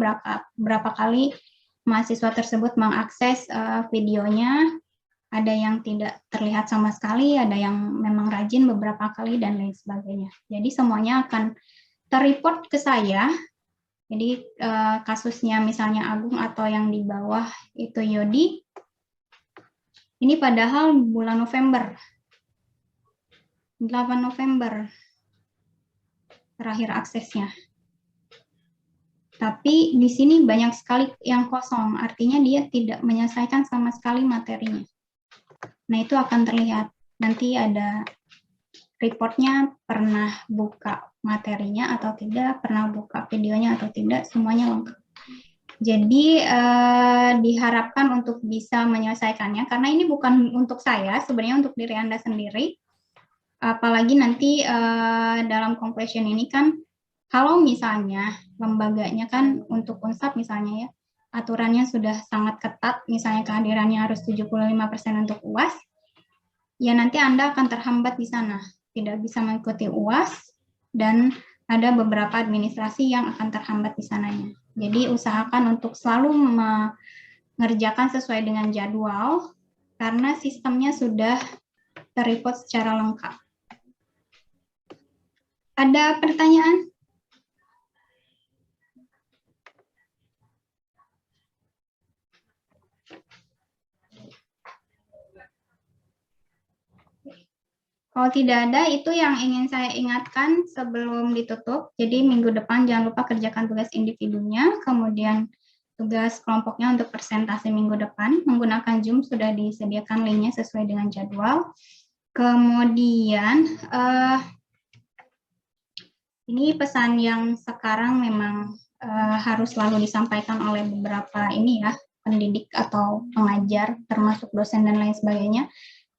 A: berapa kali mahasiswa tersebut mengakses videonya, ada yang tidak terlihat sama sekali, ada yang memang rajin beberapa kali, dan lain sebagainya. Jadi semuanya akan terreport ke saya. Jadi kasusnya misalnya Agung atau yang di bawah itu Yodi, ini padahal bulan November, 8 November. terakhir aksesnya. Tapi di sini banyak sekali yang kosong, artinya dia tidak menyelesaikan sama sekali materinya. Nah, itu akan terlihat. Nanti ada reportnya, pernah buka materinya atau tidak, pernah buka videonya atau tidak, semuanya lengkap. Jadi diharapkan untuk bisa menyelesaikannya, karena ini bukan untuk saya, sebenarnya untuk diri Anda sendiri. Apalagi nanti dalam conclusion ini kan, kalau misalnya lembaganya kan untuk Unsur misalnya ya, aturannya sudah sangat ketat, misalnya kehadirannya harus 75% untuk UAS, ya nanti Anda akan terhambat di sana, tidak bisa mengikuti UAS, dan ada beberapa administrasi yang akan terhambat di sananya. Jadi usahakan untuk selalu mengerjakan sesuai dengan jadwal, karena sistemnya sudah terreport secara lengkap. Ada pertanyaan? Kalau tidak ada, itu yang ingin saya ingatkan sebelum ditutup. Jadi minggu depan jangan lupa kerjakan tugas individunya, kemudian tugas kelompoknya untuk presentasi minggu depan. Menggunakan Zoom sudah disediakan linknya sesuai dengan jadwal. Kemudian, ini pesan yang sekarang memang harus selalu disampaikan oleh beberapa pendidik atau pengajar, termasuk dosen dan lain sebagainya.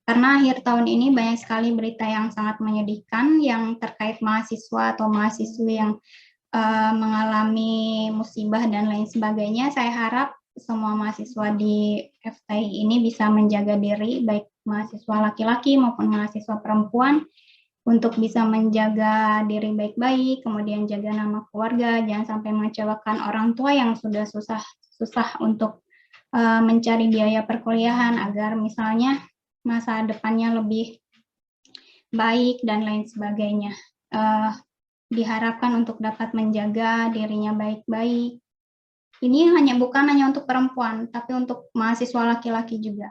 A: Karena akhir tahun ini banyak sekali berita yang sangat menyedihkan yang terkait mahasiswa atau mahasiswi yang mengalami musibah dan lain sebagainya. Saya harap semua mahasiswa di FTI ini bisa menjaga diri, baik mahasiswa laki-laki maupun mahasiswa perempuan, untuk bisa menjaga diri baik-baik, kemudian jaga nama keluarga, jangan sampai mengecewakan orang tua yang sudah susah untuk mencari biaya perkuliahan, agar misalnya masa depannya lebih baik dan lain sebagainya. Diharapkan untuk dapat menjaga dirinya baik-baik. Ini bukan hanya untuk perempuan, tapi untuk mahasiswa laki-laki juga.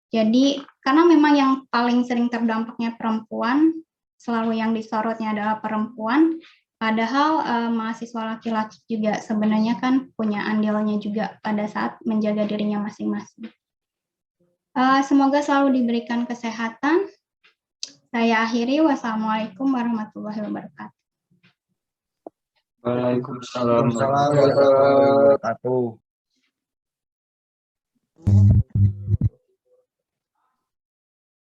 A: Jadi, karena memang yang paling sering terdampaknya perempuan, selalu yang disorotnya adalah perempuan, padahal mahasiswa laki-laki juga sebenarnya kan punya andilnya juga pada saat menjaga dirinya masing-masing. Semoga selalu diberikan kesehatan. Saya akhiri. Wassalamualaikum warahmatullahi wabarakatuh.
B: Waalaikumsalam.
D: Waalaikumsalam warahmatullahi wabarakatuh.